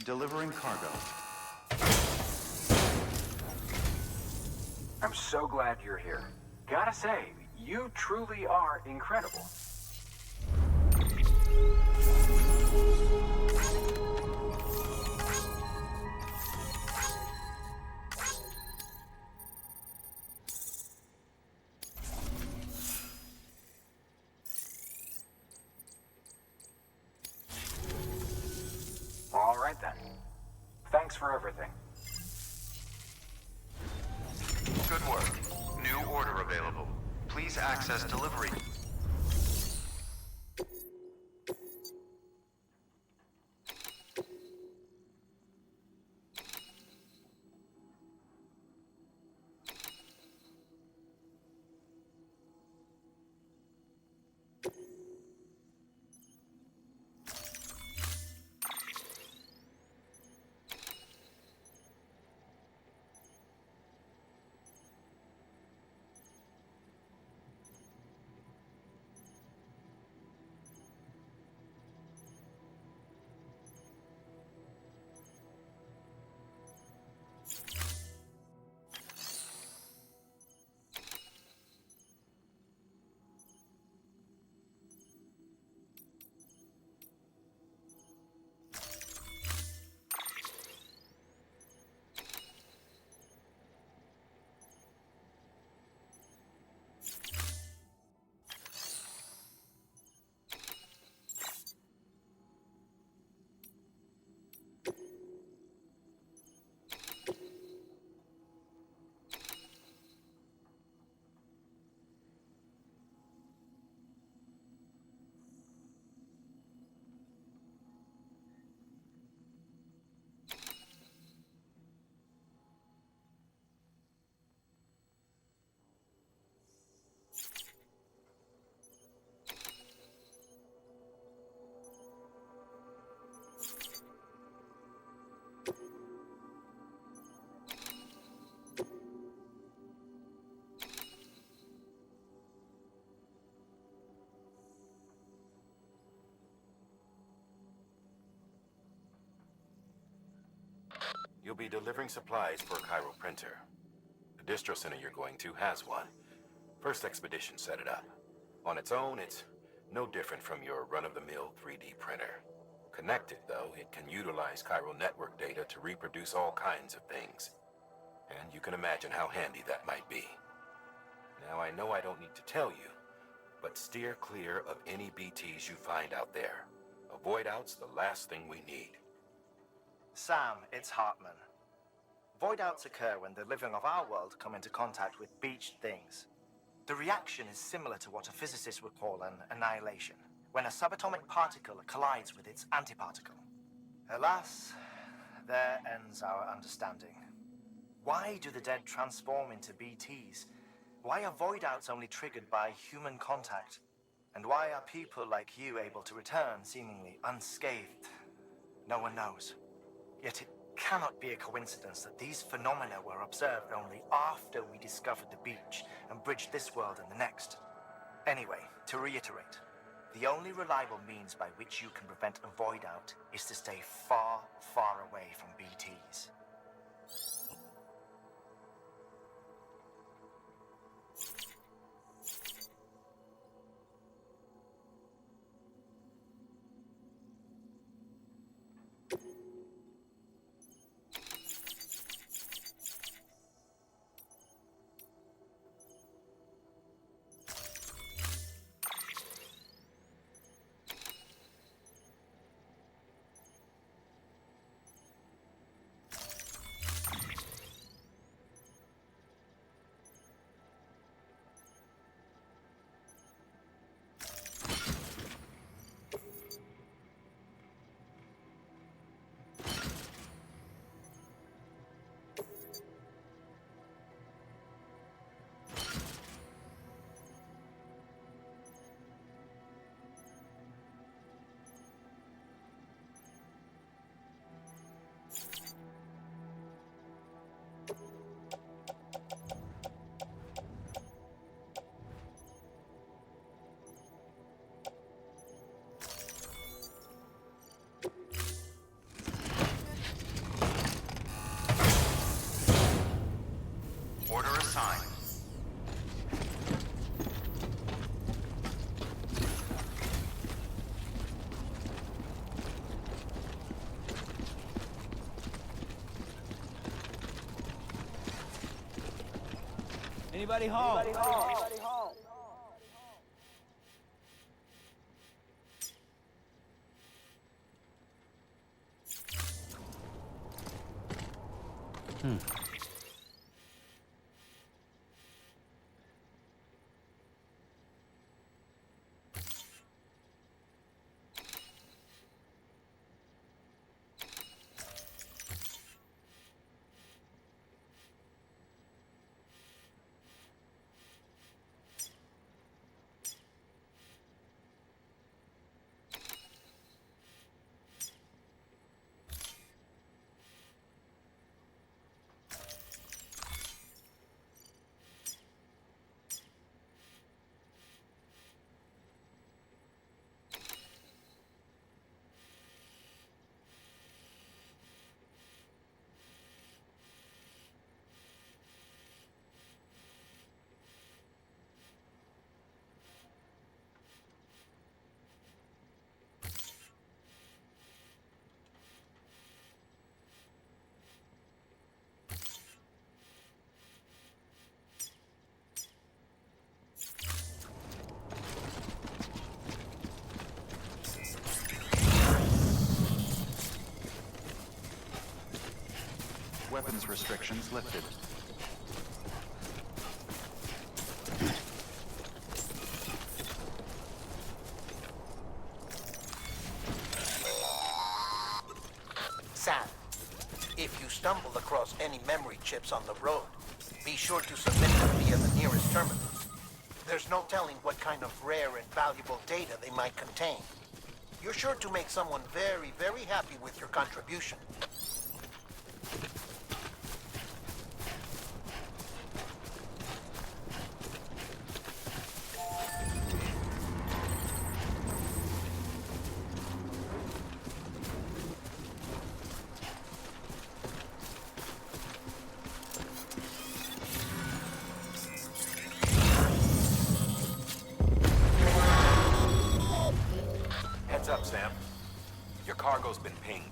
Delivering cargo.
I'm so glad you're here. Gotta say, you truly are incredible. All right then. Thanks for everything.
Good work. New order available. Please access delivery.
You'll be delivering supplies for a Cairo printer. The distro center you're going to has one. First expedition set it up. On its own, it's no different from your run-of-the-mill 3D printer. Connected, though, it can utilize Cairo network data to reproduce all kinds of things. And you can imagine how handy that might be. Now, I know I don't need to tell you, but steer clear of any BTs you find out there. Avoid out's the last thing we need.
Sam, it's Hartman. Void outs occur when the living of our world come into contact with beached things. The reaction is similar to what a physicist would call an annihilation, when a subatomic particle collides with its antiparticle. Alas, there ends our understanding. Why do the dead transform into BTs? Why are void outs only triggered by human contact? And why are people like you able to return seemingly unscathed? No one knows. Yet it cannot be a coincidence that these phenomena were observed only after we discovered the beach and bridged this world and the next. Anyway, to reiterate, the only reliable means by which you can prevent a void out is to stay far, far away from BTs.
Anybody home?
Weapons restrictions lifted.
Sam, if you stumble across any memory chips on the road, be sure to submit them via the nearest terminals. There's no telling what kind of rare and valuable data they might contain. You're sure to make someone very, very happy with your contribution.
Heads up, Sam. Your cargo's been pinged.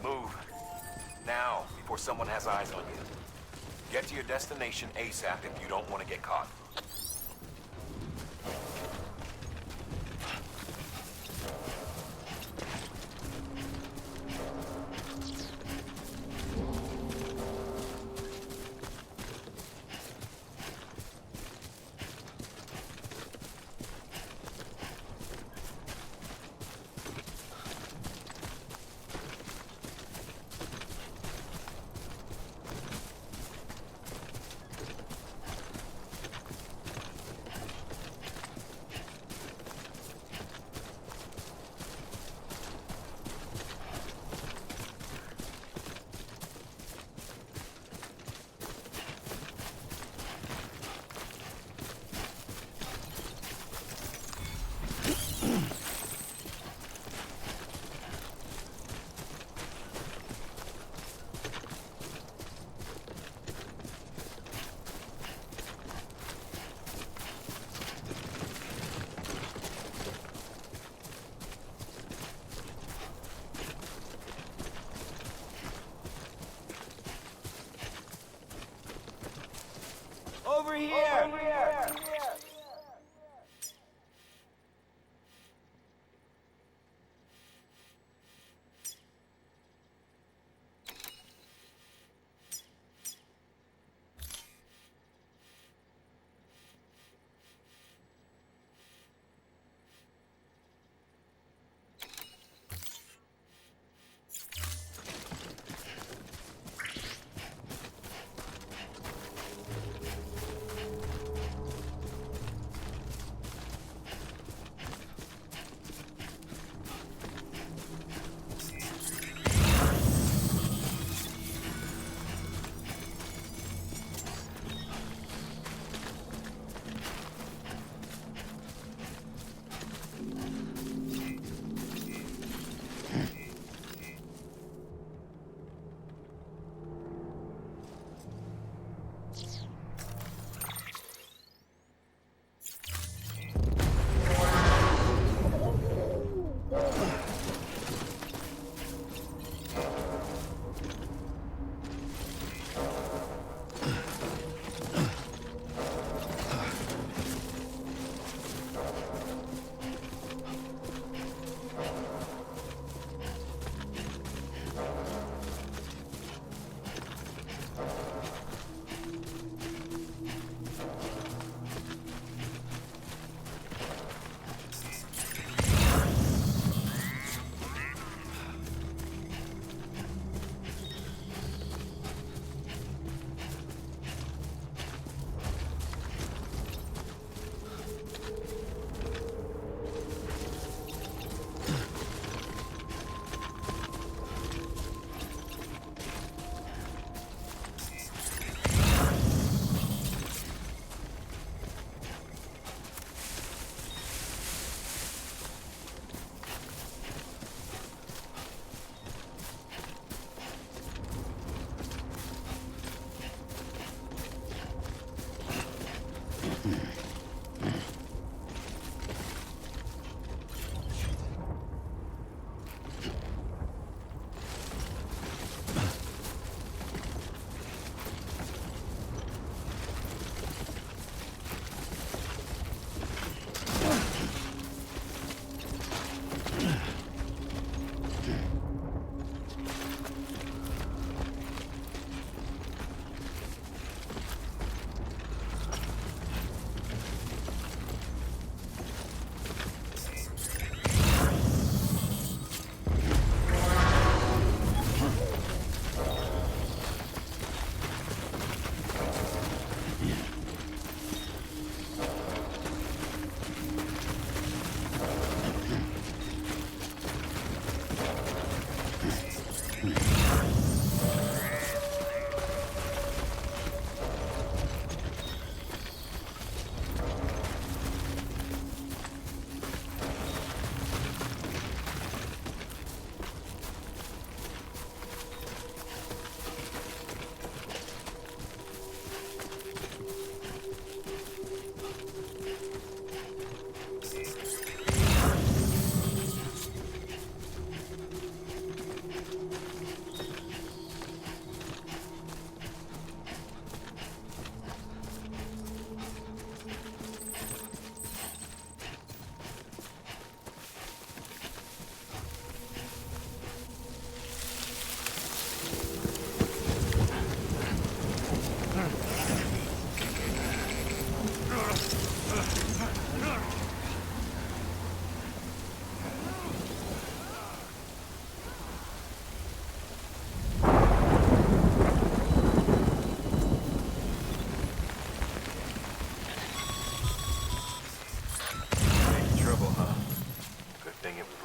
Move. Now, before someone has eyes on you. Get to your destination ASAP if you don't want to get caught.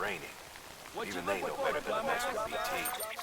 training.
What'd
Even
you
they
look
know
for,
better than a
dumbass?
Muslim BT.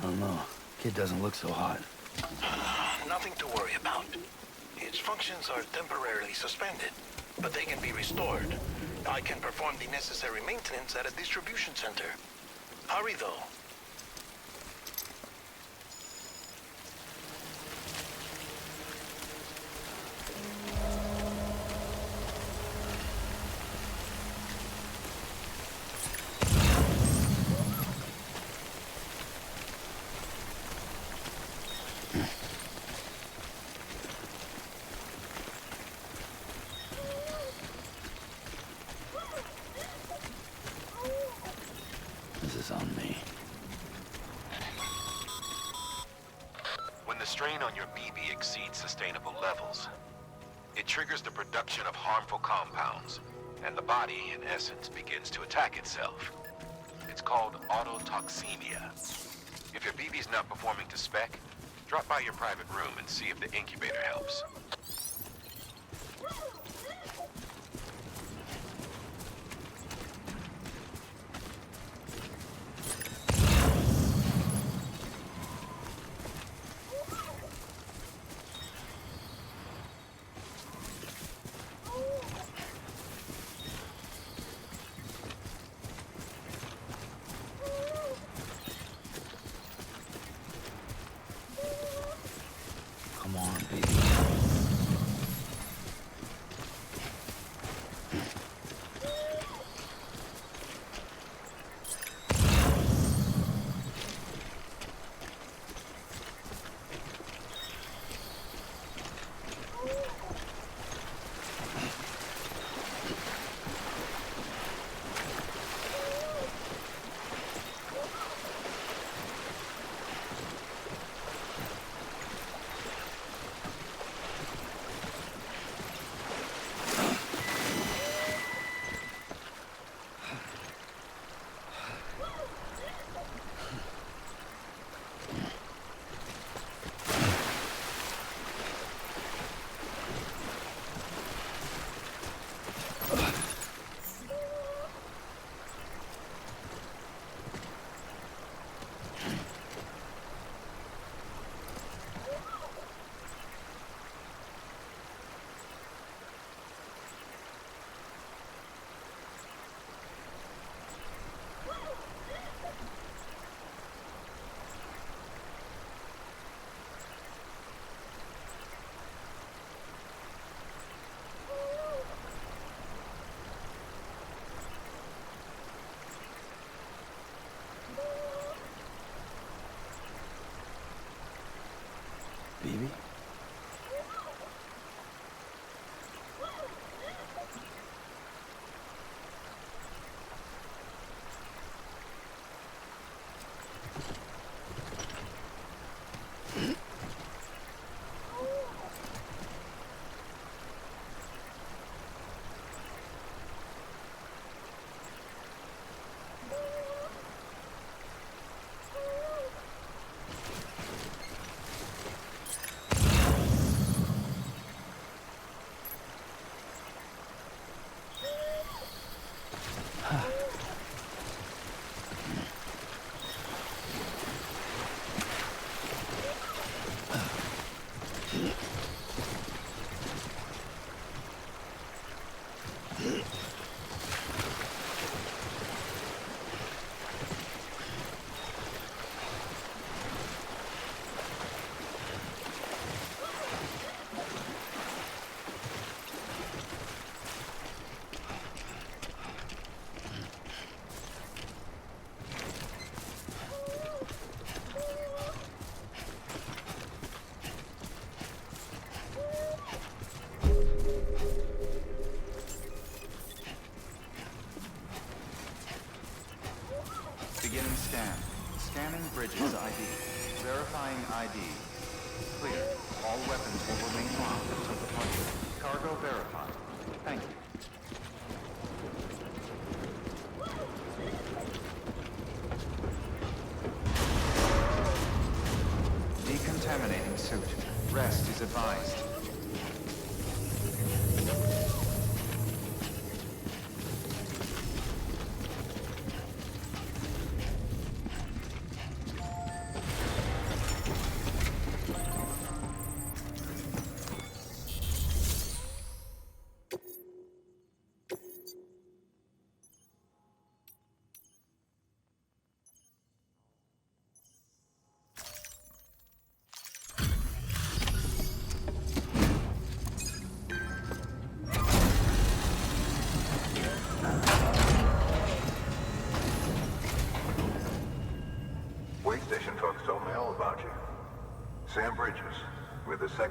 don't know. Kid doesn't look so hot.
Nothing to worry about. Its functions are temporarily suspended, but they can be restored. I can perform the necessary maintenance at a distribution center. Hurry, though.
This is on me.
When the strain on your BB exceeds sustainable levels, it triggers the production of harmful compounds, and the body, in essence, begins to attack itself. It's called autotoxemia. If your BB's not performing to spec, drop by your private room and see if the incubator helps.
Come on, baby.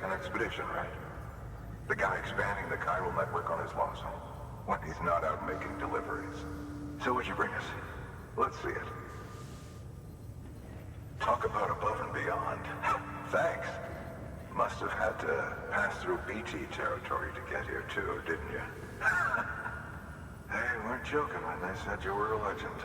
second expedition, right? The guy expanding the chiral network on his lonesome. When he's not out making deliveries. So what'd you bring us? Let's see it. Talk about above and beyond. Thanks. Must have had to pass through BT territory to get here too, didn't you? They weren't joking when they said you were a legend.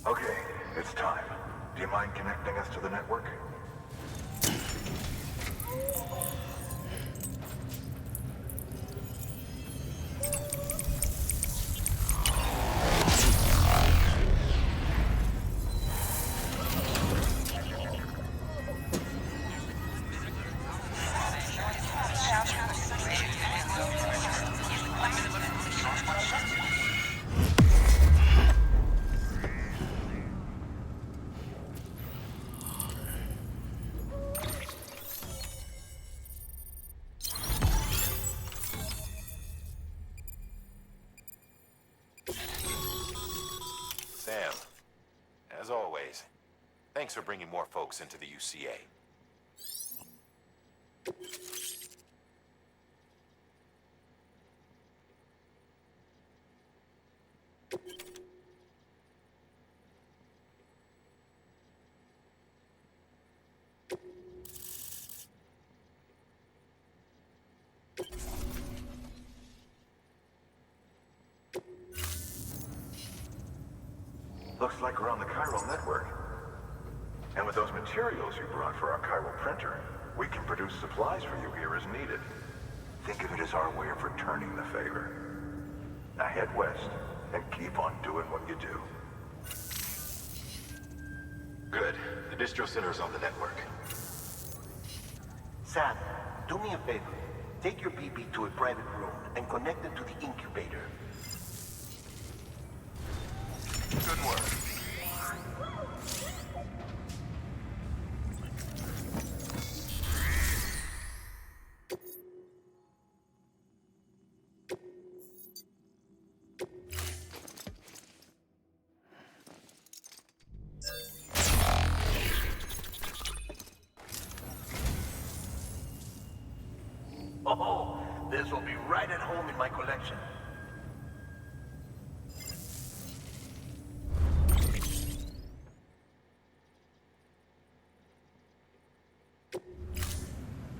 Okay, it's time. Do you mind connecting us to the network?
Sam, as always, thanks for bringing more folks into the UCA.
Looks like we're on the chiral network. And with those materials you brought for our chiral printer, we can produce supplies for you here as needed. Think of it as our way of returning the favor. Now head west and keep on doing what you do.
Good. The distro center's on the network.
Sam, do me a favor. Take your BB to a private room and connect it to the incubator.
Good work.
Oh, this will be right at home in my collection.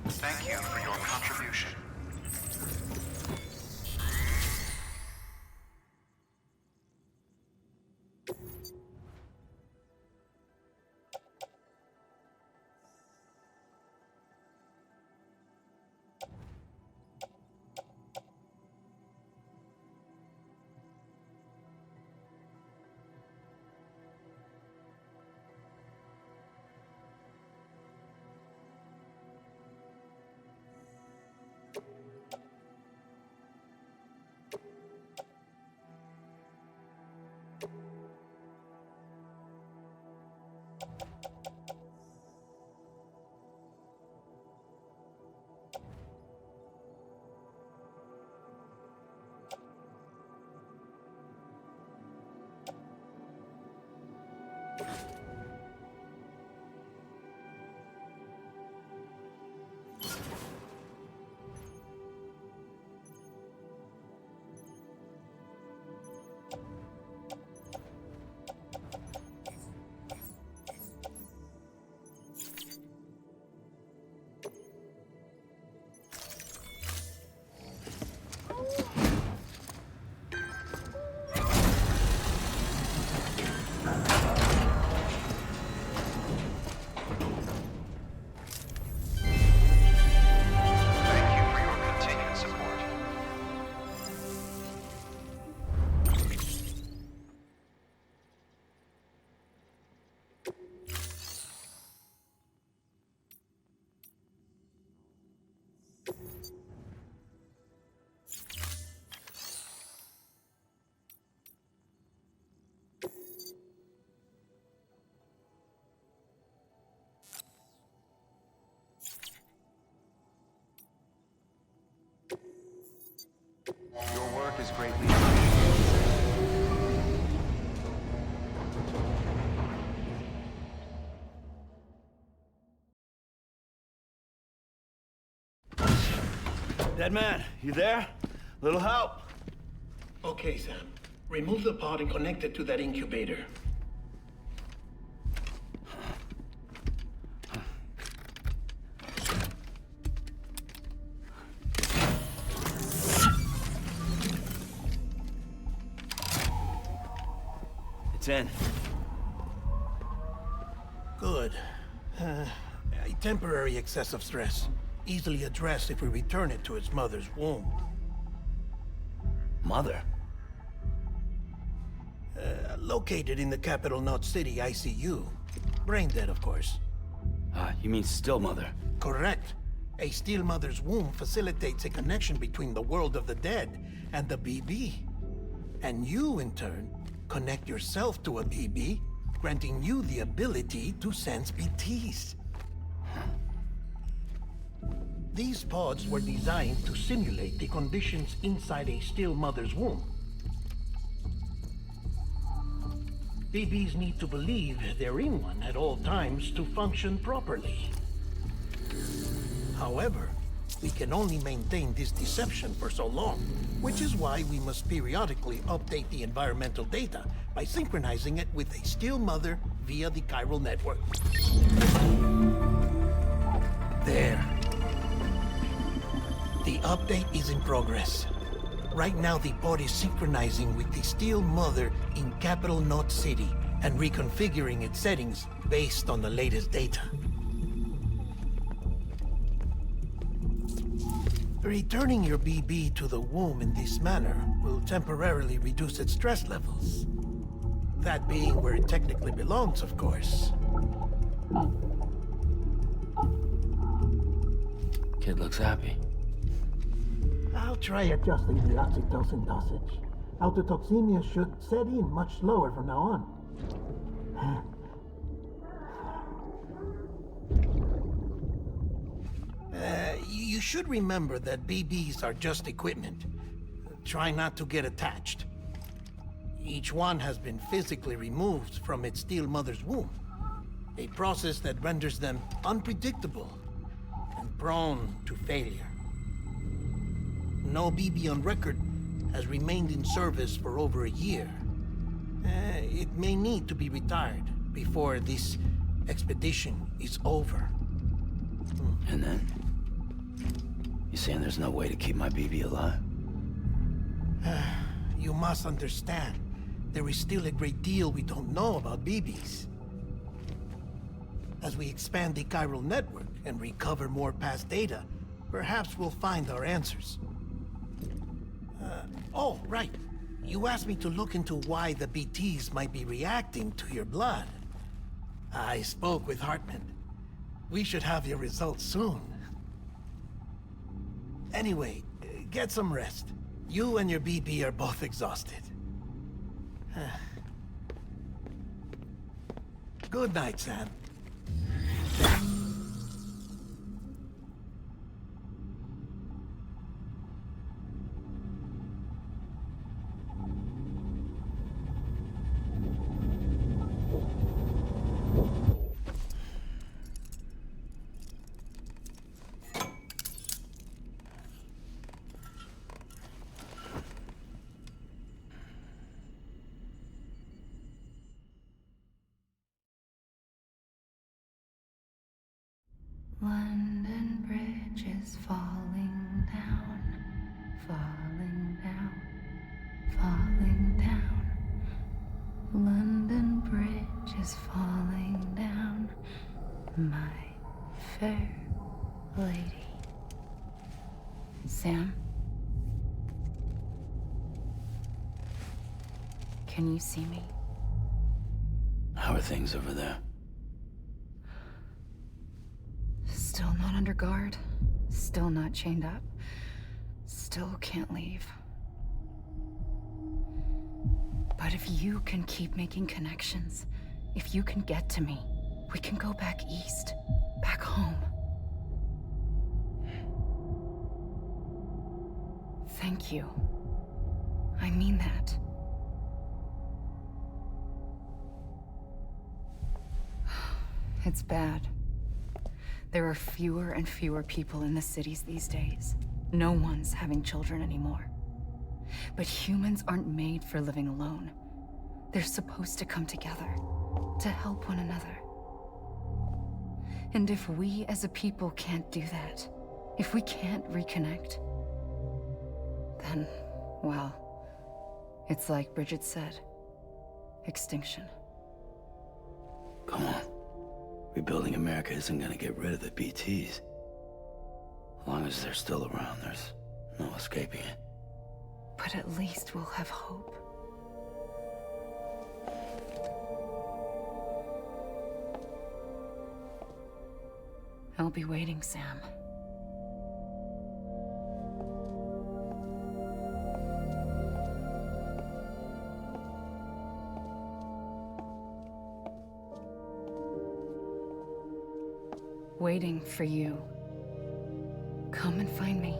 Thank you for your contribution.
Dead man, you there? Little help?
Okay, Sam. Remove the pod and connect it to that incubator.
It's in.
Good. A temporary excessive stress. Easily addressed if we return it to its mother's womb.
Mother?
Located in the capital Knot City ICU. Brain dead, of course.
You mean still mother?
Correct. A still mother's womb facilitates a connection between the world of the dead and the BB. And you, in turn, connect yourself to a BB, granting you the ability to sense BTs. These pods were designed to simulate the conditions inside a still mother's womb. BBs need to believe they're in one at all times to function properly. However, we can only maintain this deception for so long, which is why we must periodically update the environmental data by synchronizing it with a still mother via the chiral network. There. The update is in progress. Right now, the pod is synchronizing with the still mother in capital Knot City and reconfiguring its settings based on the latest data. Returning your BB to the womb in this manner will temporarily reduce its stress levels. That being where it technically belongs, of course.
Kid looks happy.
I'll try adjusting the oxytocin dosage. Autotoxemia should set in much slower from now on. You should remember that BBs are just equipment. Try not to get attached. Each one has been physically removed from its still mother's womb. A process that renders them unpredictable and prone to failure. No BB on record has remained in service for over a year. It may need to be retired before this expedition is over.
And then? You saying there's no way to keep my BB alive?
You must understand, there is still a great deal we don't know about BBs. As we expand the chiral network and recover more past data, perhaps we'll find our answers. Oh, right. You asked me to look into why the BTs might be reacting to your blood. I spoke with Hartman. We should have your results soon. Anyway, get some rest. You and your BB are both exhausted. Good night, Sam.
London Bridge is falling down, falling down, falling down. London Bridge is falling down, my fair lady. Sam? Can you see me?
How are things over there?
Still not under guard, still not chained up, still can't leave. But if you can keep making connections, if you can get to me, we can go back east, back home. Thank you. I mean that. It's bad. There are fewer and fewer people in the cities these days. No one's having children anymore. But humans aren't made for living alone. They're supposed to come together, to help one another. And if we as a people can't do that, if we can't reconnect, then, well, it's like Bridget said, extinction.
Come on. Rebuilding America isn't gonna get rid of the BTs. As long as they're still around, there's no escaping it.
But at least we'll have hope. I'll be waiting, Sam. Waiting for you. Come and find me.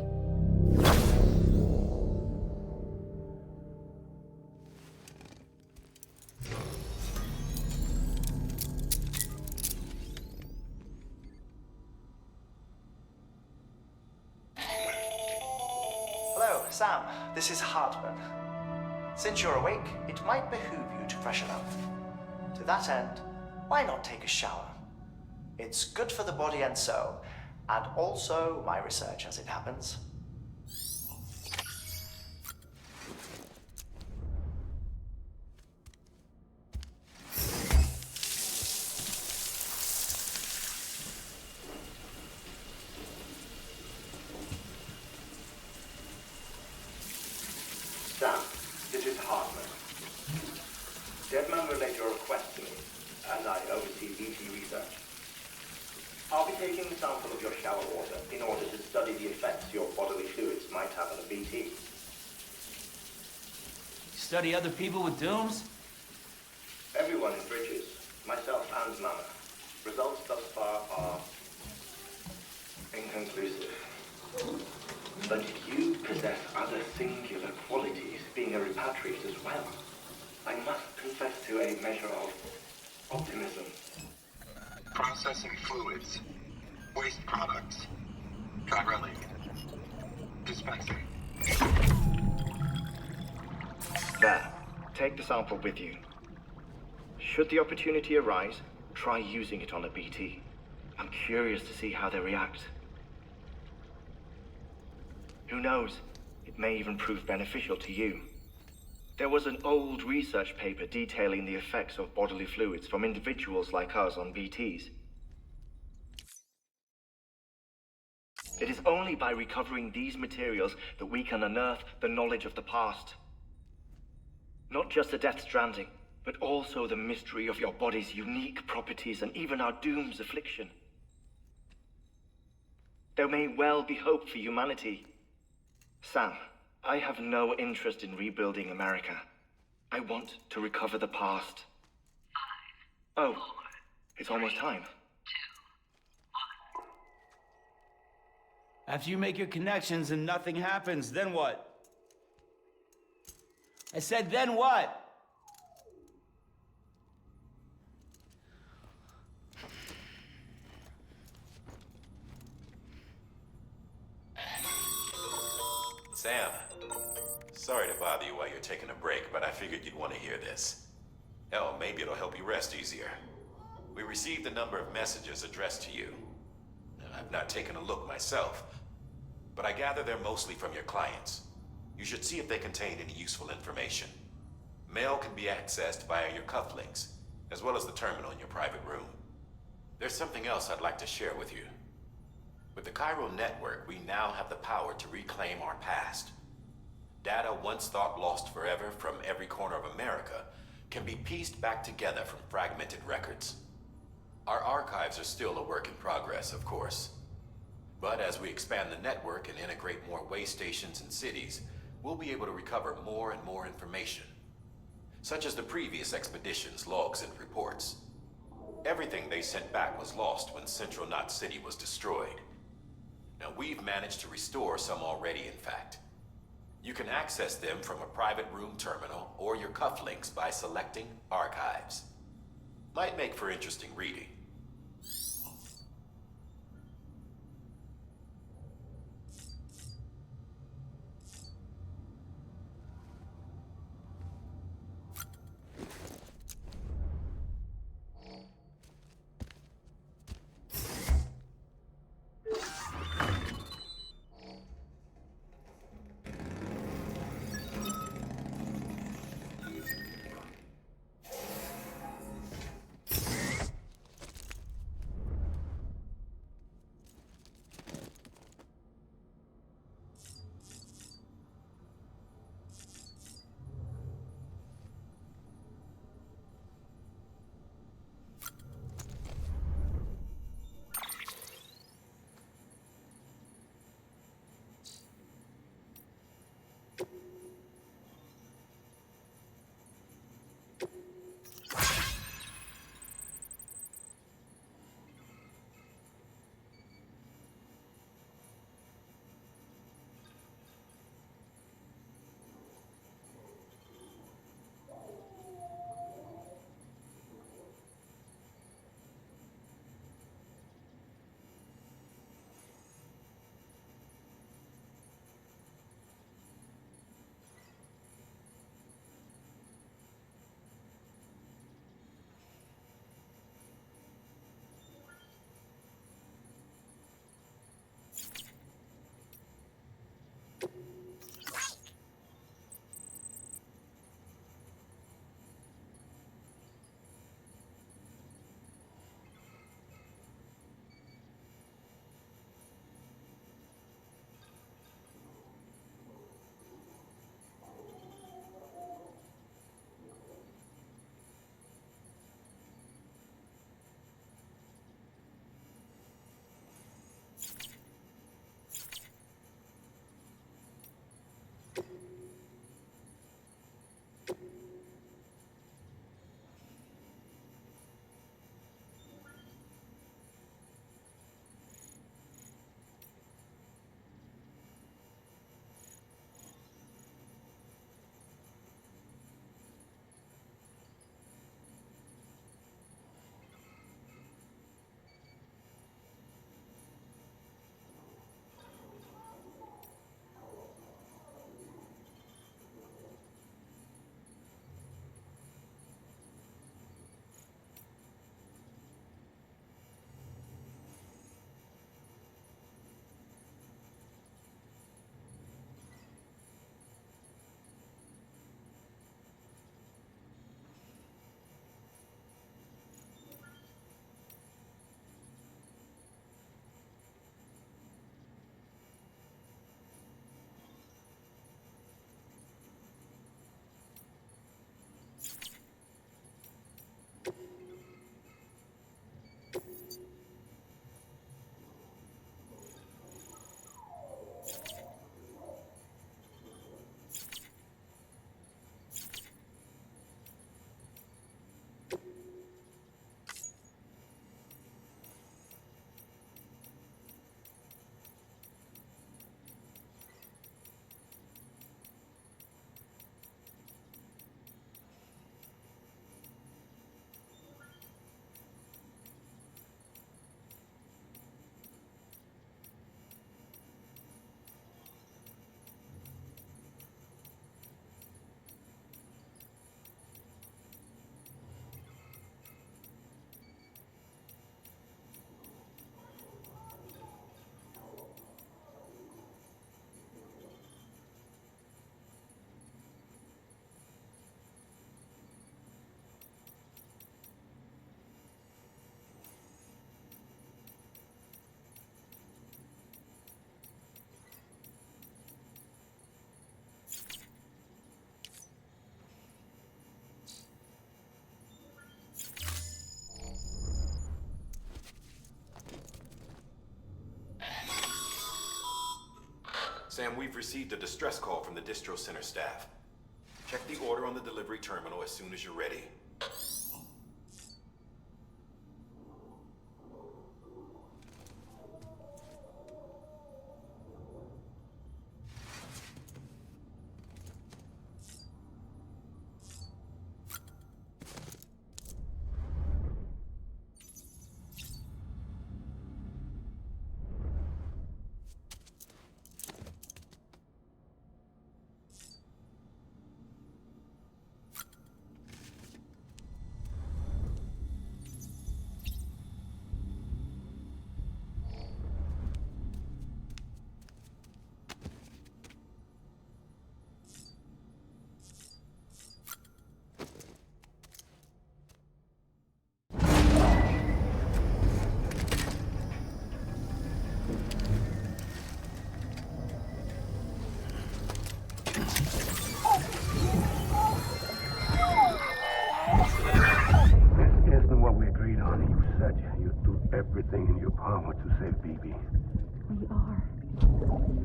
Hello, Sam. This is Hartman. Since you're awake, it might behoove you to freshen up. To that end, why not take a shower? It's good for the body and soul, and also my research as it happens.
Sam, this is Hartman. Deadman relayed your request to me, as I oversee BT research. I'll be taking a sample of your shower water in order to study the effects your bodily fluids might have on a BT.
Study other people with dooms?
Everyone in Bridges, myself and Mama. Results thus far are inconclusive. But you possess other singular qualities, being a repatriate as well. I must confess to a measure of optimism.
Processing fluids. Waste products. Dry dispensing.
There. Take the sample with you. Should the opportunity arise, try using it on a BT. I'm curious to see how they react. Who knows? It may even prove beneficial to you. There was an old research paper detailing the effects of bodily fluids from individuals like us on BTs. It is only by recovering these materials that we can unearth the knowledge of the past. Not just the Death Stranding, but also the mystery of your body's unique properties and even our doom's affliction. There may well be hope for humanity. Sam, I have no interest in rebuilding America. I want to recover the past. 5, oh, 4, it's almost time.
2, 1. After you make your connections and nothing happens, then what? I said, then what?
Sam, sorry to bother you while you're taking a break, but I figured you'd want to hear this. Hell, maybe it'll help you rest easier. We received a number of messages addressed to you. I've not taken a look myself, but I gather they're mostly from your clients. You should see if they contain any useful information. Mail can be accessed via your cufflinks, as well as the terminal in your private room. There's something else I'd like to share with you. With the Chiral network, we now have the power to reclaim our past. Data once thought lost forever from every corner of America can be pieced back together from fragmented records. Our archives are still a work in progress, of course. But as we expand the network and integrate more way stations and cities, we'll be able to recover more and more information, such as the previous expedition's logs and reports. Everything they sent back was lost when Central Knot City was destroyed. Now, we've managed to restore some already, in fact. You can access them from a private room terminal or your cufflinks by selecting Archives. Might make for interesting reading. Sam, we've received a distress call from the distro center staff. Check the order on the delivery terminal as soon as you're ready.
Isn't what we agreed on. You said you'd do everything in your power to save BB.
We are.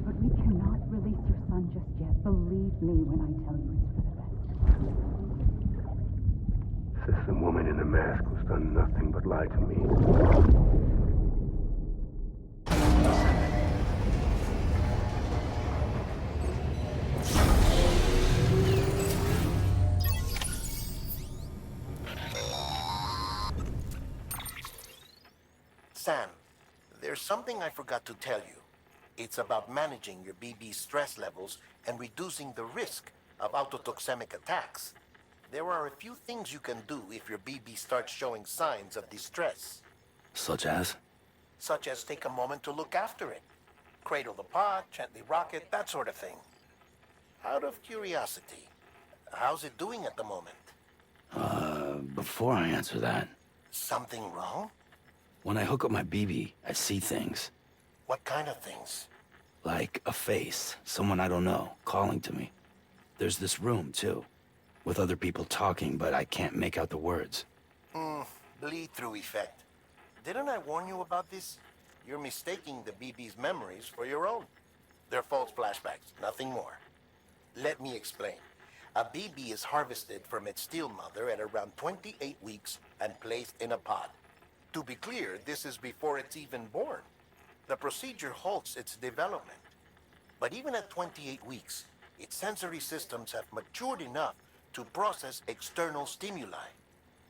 But we cannot release your son just yet. Believe me when I tell you it's for the best.
Says some woman in a mask who's done nothing but lie to me.
Sam, there's something I forgot to tell you. It's about managing your BB stress levels and reducing the risk of autotoxemic attacks. There are a few things you can do if your BB starts showing signs of distress.
Such as?
Such as take a moment to look after it. Cradle the pod, gently rock it, that sort of thing. Out of curiosity, how's it doing at the moment?
Before I answer that,
Something wrong?
when I hook up my BB, I see things.
What kind of things?
Like a face, someone I don't know, calling to me. There's this room, too, with other people talking, but I can't make out the words.
Bleed-through effect. Didn't I warn you about this? You're mistaking the BB's memories for your own. They're false flashbacks, nothing more. Let me explain. A BB is harvested from its steel mother at around 28 weeks and placed in a pod. To be clear, this is before it's even born. The procedure halts its development. But even at 28 weeks, its sensory systems have matured enough to process external stimuli.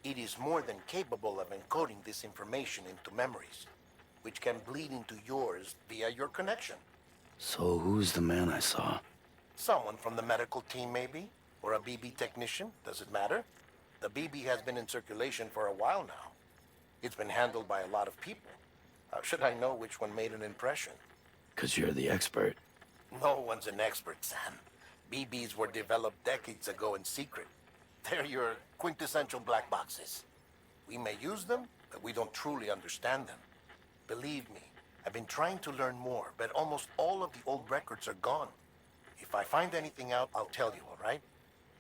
It is more than capable of encoding this information into memories, which can bleed into yours via your connection.
So who's the man I saw?
Someone from the medical team, maybe? Or a BB technician? Does it matter? The BB has been in circulation for a while now. It's been handled by a lot of people. How should I know which one made an impression?
'Cause you're the expert.
No one's an expert, Sam. BBs were developed decades ago in secret. They're your quintessential black boxes. We may use them, but we don't truly understand them. Believe me, I've been trying to learn more, but almost all of the old records are gone. If I find anything out, I'll tell you, all right?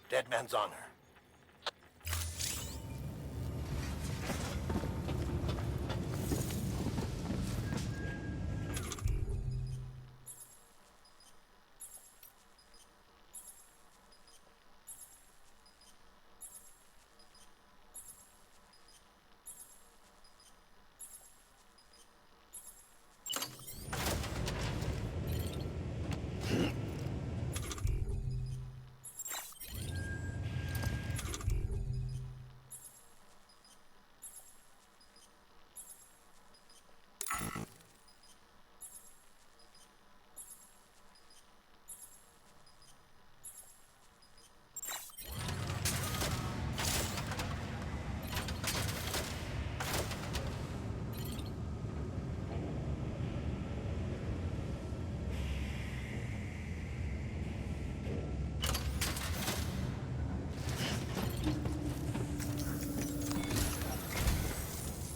Dead man's honor.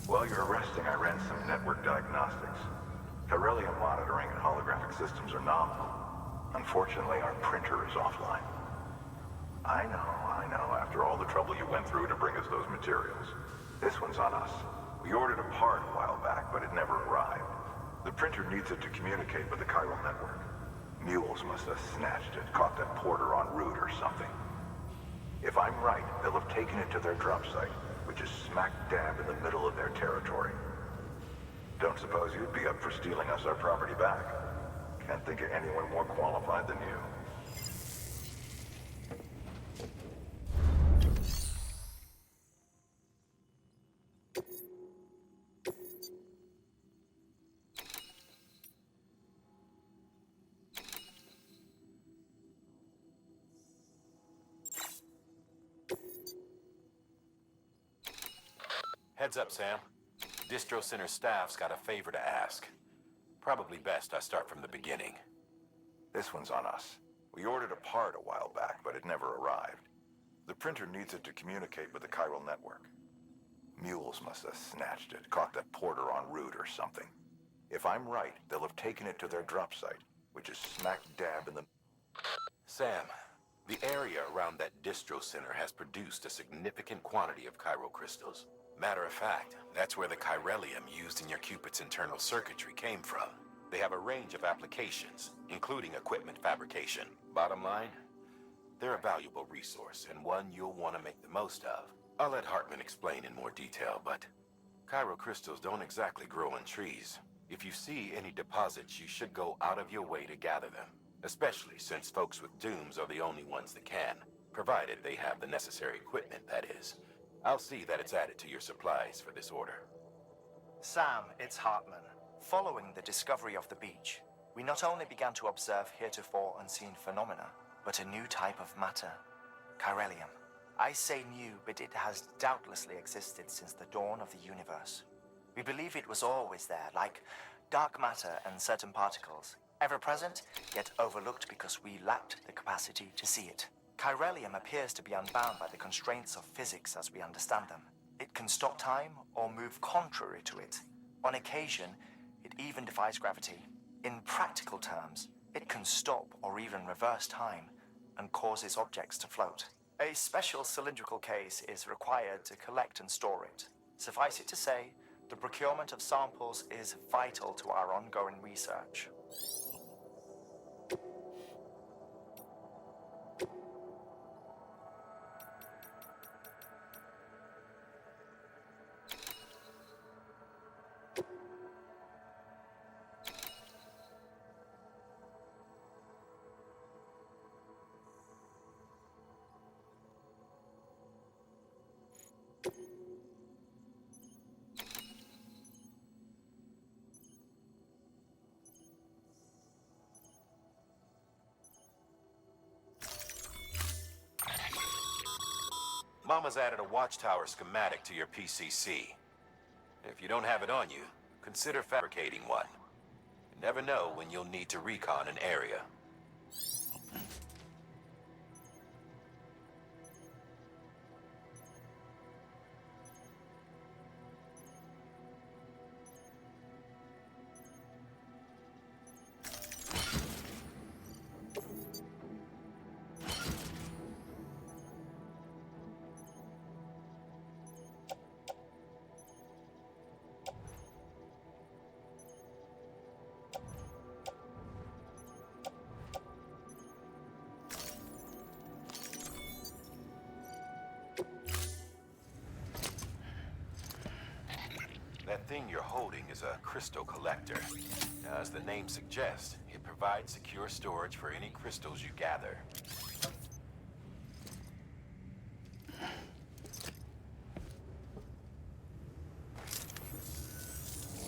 While you're resting, I ran some network diagnostics. Beryllium monitoring and holographic systems are nominal. Unfortunately, our printer is offline. I know. After all the trouble you went through to bring us those materials. This one's on us. We ordered a part a while back, but it never arrived. The printer needs it to communicate with the chiral network. Mules must have snatched it, caught that porter en route or something. If I'm right, they'll have taken it to their drop site, which is smack dab in the middle of their territory. Don't suppose you'd be up for stealing us our property back? Can't think of anyone more qualified than you.
Heads up, Sam. Distro Center staff's got a favor to ask. Probably best I start from the beginning.
This one's on us. We ordered a part a while back, but it never arrived. The printer needs it to communicate with the chiral network. Mules must have snatched it, caught that porter en route or something. If I'm right, they'll have taken it to their drop site, which is smack dab in the...
Sam, the area around that distro center has produced a significant quantity of chiral crystals. Matter of fact, that's where the chiralium used in your Cupid's internal circuitry came from. They have a range of applications, including equipment fabrication. Bottom line, they're a valuable resource and one you'll want to make the most of. I'll let Hartman explain in more detail, but chiral crystals don't exactly grow on trees. If you see any deposits, you should go out of your way to gather them, especially since folks with dooms are the only ones that can, provided they have the necessary equipment, that is. I'll see that it's added to your supplies for this order.
Sam, it's Hartman. Following the discovery of the beach, we not only began to observe heretofore unseen phenomena, but a new type of matter, chiralium. I say new, but it has doubtlessly existed since the dawn of the universe. We believe it was always there, like dark matter and certain particles, ever present, yet overlooked because we lacked the capacity to see it. Chiralium appears to be unbound by the constraints of physics as we understand them. It can stop time or move contrary to it. On occasion, it even defies gravity. In practical terms, it can stop or even reverse time and causes objects to float. A special cylindrical case is required to collect and store it. Suffice it to say, the procurement of samples is vital to our ongoing research.
Mama's added a watchtower schematic to your PCC. If you don't have it on you, consider fabricating one. You never know when you'll need to recon an area. That thing you're holding is a crystal collector. Now, as the name suggests, it provides secure storage for any crystals you gather.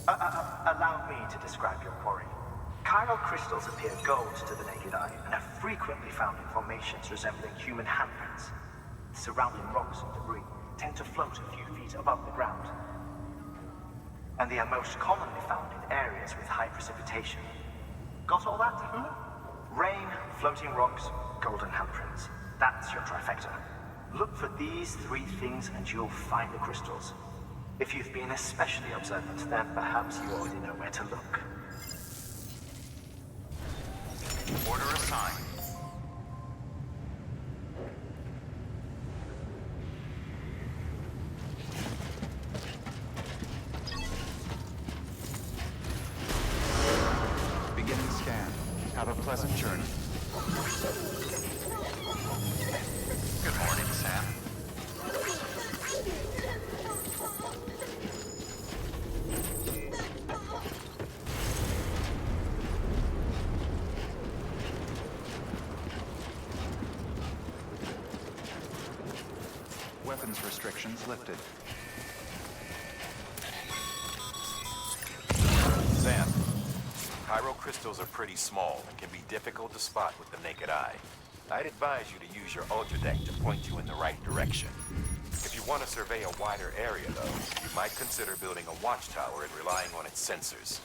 Allow me to describe your quarry. Chiral crystals appear gold to the naked eye and are frequently found in formations resembling human handprints. Surrounding rocks and debris tend to float a few feet above the ground. And they are most commonly found in areas with high precipitation. Got all that? Rain, floating rocks, golden handprints. That's your trifecta. Look for these three things and you'll find the crystals. If you've been especially observant, then perhaps you already know where to look.
Order assigned. Beginning scan. a pleasant journey. Good morning, Sam. Weapons restrictions lifted.
Sam, Cairo crystals are pretty small and can be difficult to spot with the naked eye. I'd advise you to use your ultradeck to point you in the right direction. If you want to survey a wider area, though, you might consider building a watchtower and relying on its sensors.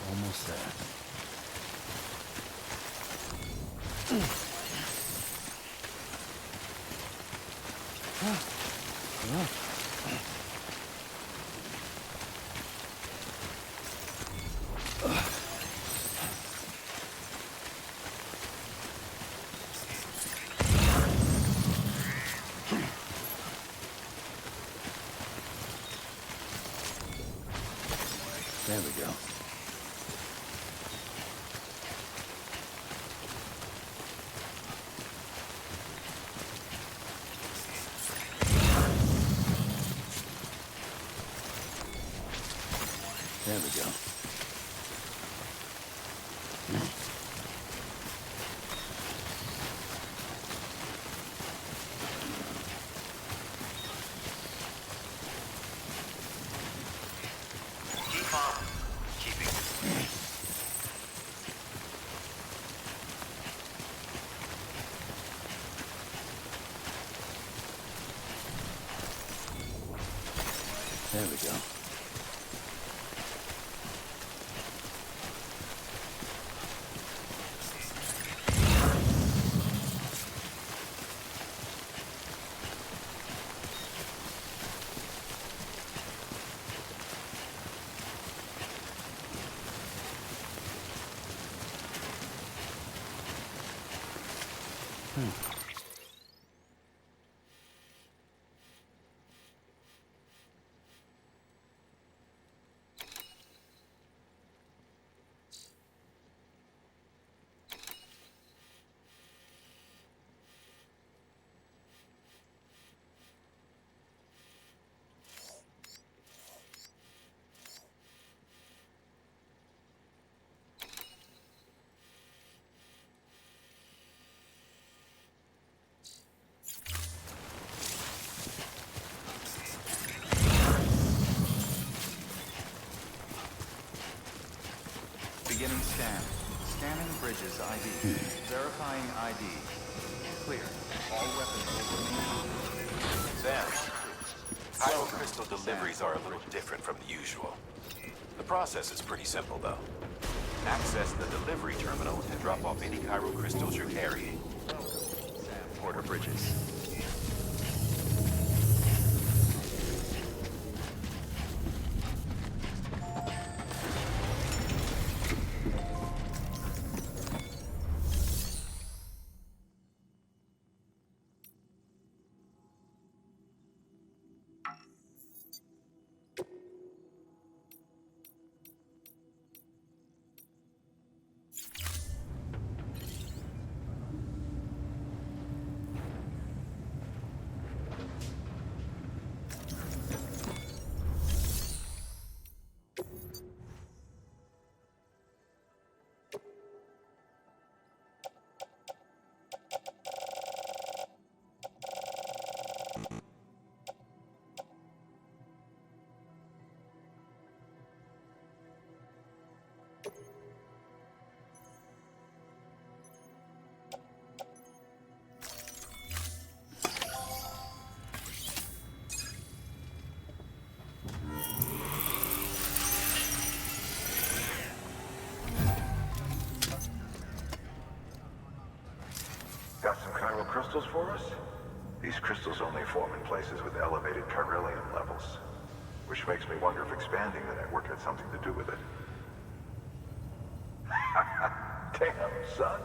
Almost there. There we go. There we go.
Keep on. Keeping.
There we go.
Beginning scan. Scanning bridges ID. Verifying ID. Clear. All weapons will remain.
Sam, Cairo crystal deliveries are a little different from the usual. The process is pretty simple, though. Access the delivery terminal and drop off any Cairo crystals you're carrying.
Sam Porter Bridges.
Got some chiral crystals for us? These crystals only form in places with elevated chiralium levels, which makes me wonder if expanding the network had something to do with it. Damn, son.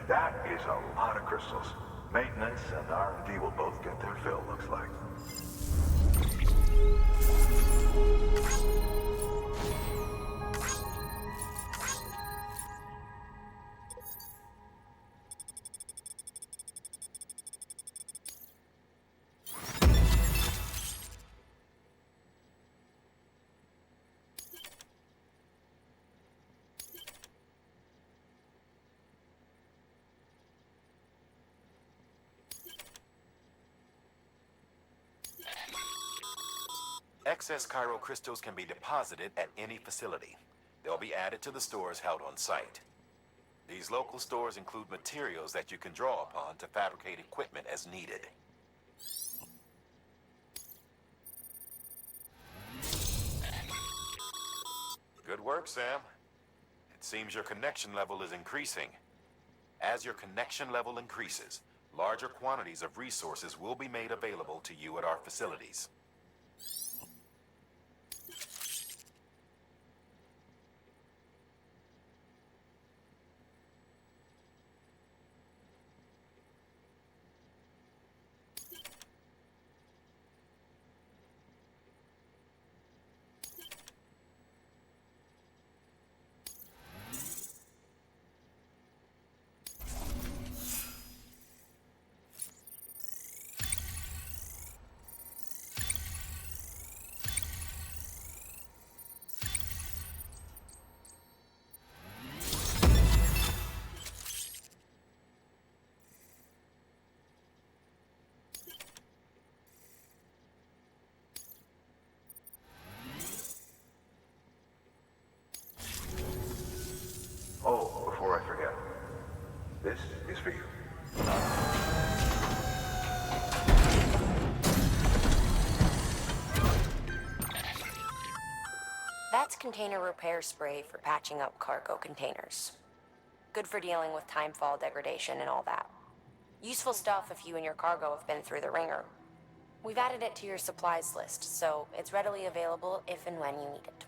That is a lot of crystals. Maintenance and R&D will both get their fill, looks like.
Excess chiral crystals can be deposited at any facility. They'll be added to the stores held on site. These local stores include materials that you can draw upon to fabricate equipment as needed. Good work, Sam. It seems your connection level is increasing. As your connection level increases, larger quantities of resources will be made available to you at our facilities.
Oh, before I forget, this is for you.
That's container repair spray for patching up cargo containers. Good for dealing with timefall degradation and all that. Useful stuff if you and your cargo have been through the ringer. We've added it to your supplies list, so it's readily available if and when you need it.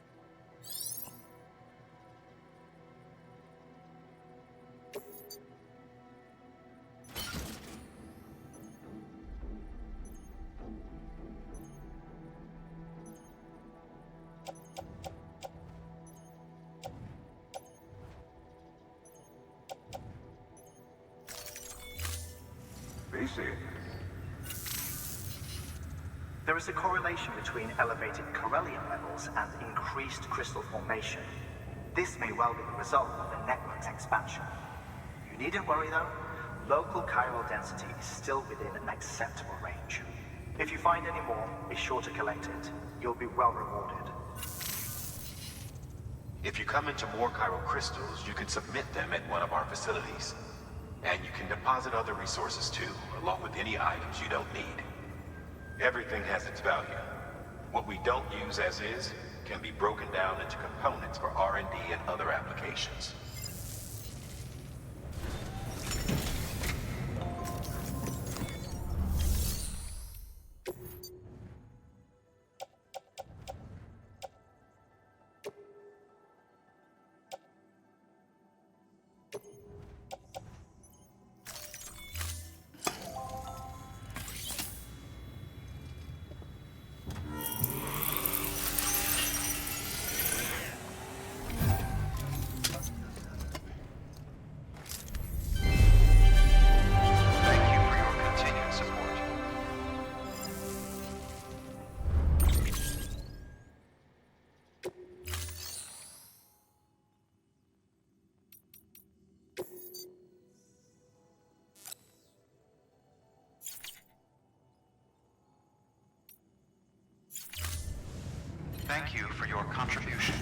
There is a correlation between elevated Corellium levels and increased crystal formation. This may well be the result of the network's expansion. You needn't worry though. Local chiral density is still within an acceptable range. If you find any more, be sure to collect it. You'll be well rewarded.
If you come into more chiral crystals, you can submit them at one of our facilities. And you can deposit other resources too, along with any items you don't need. Everything has its value. What we don't use as is can be broken down into components for R&D and other applications.
Thank you for your contribution.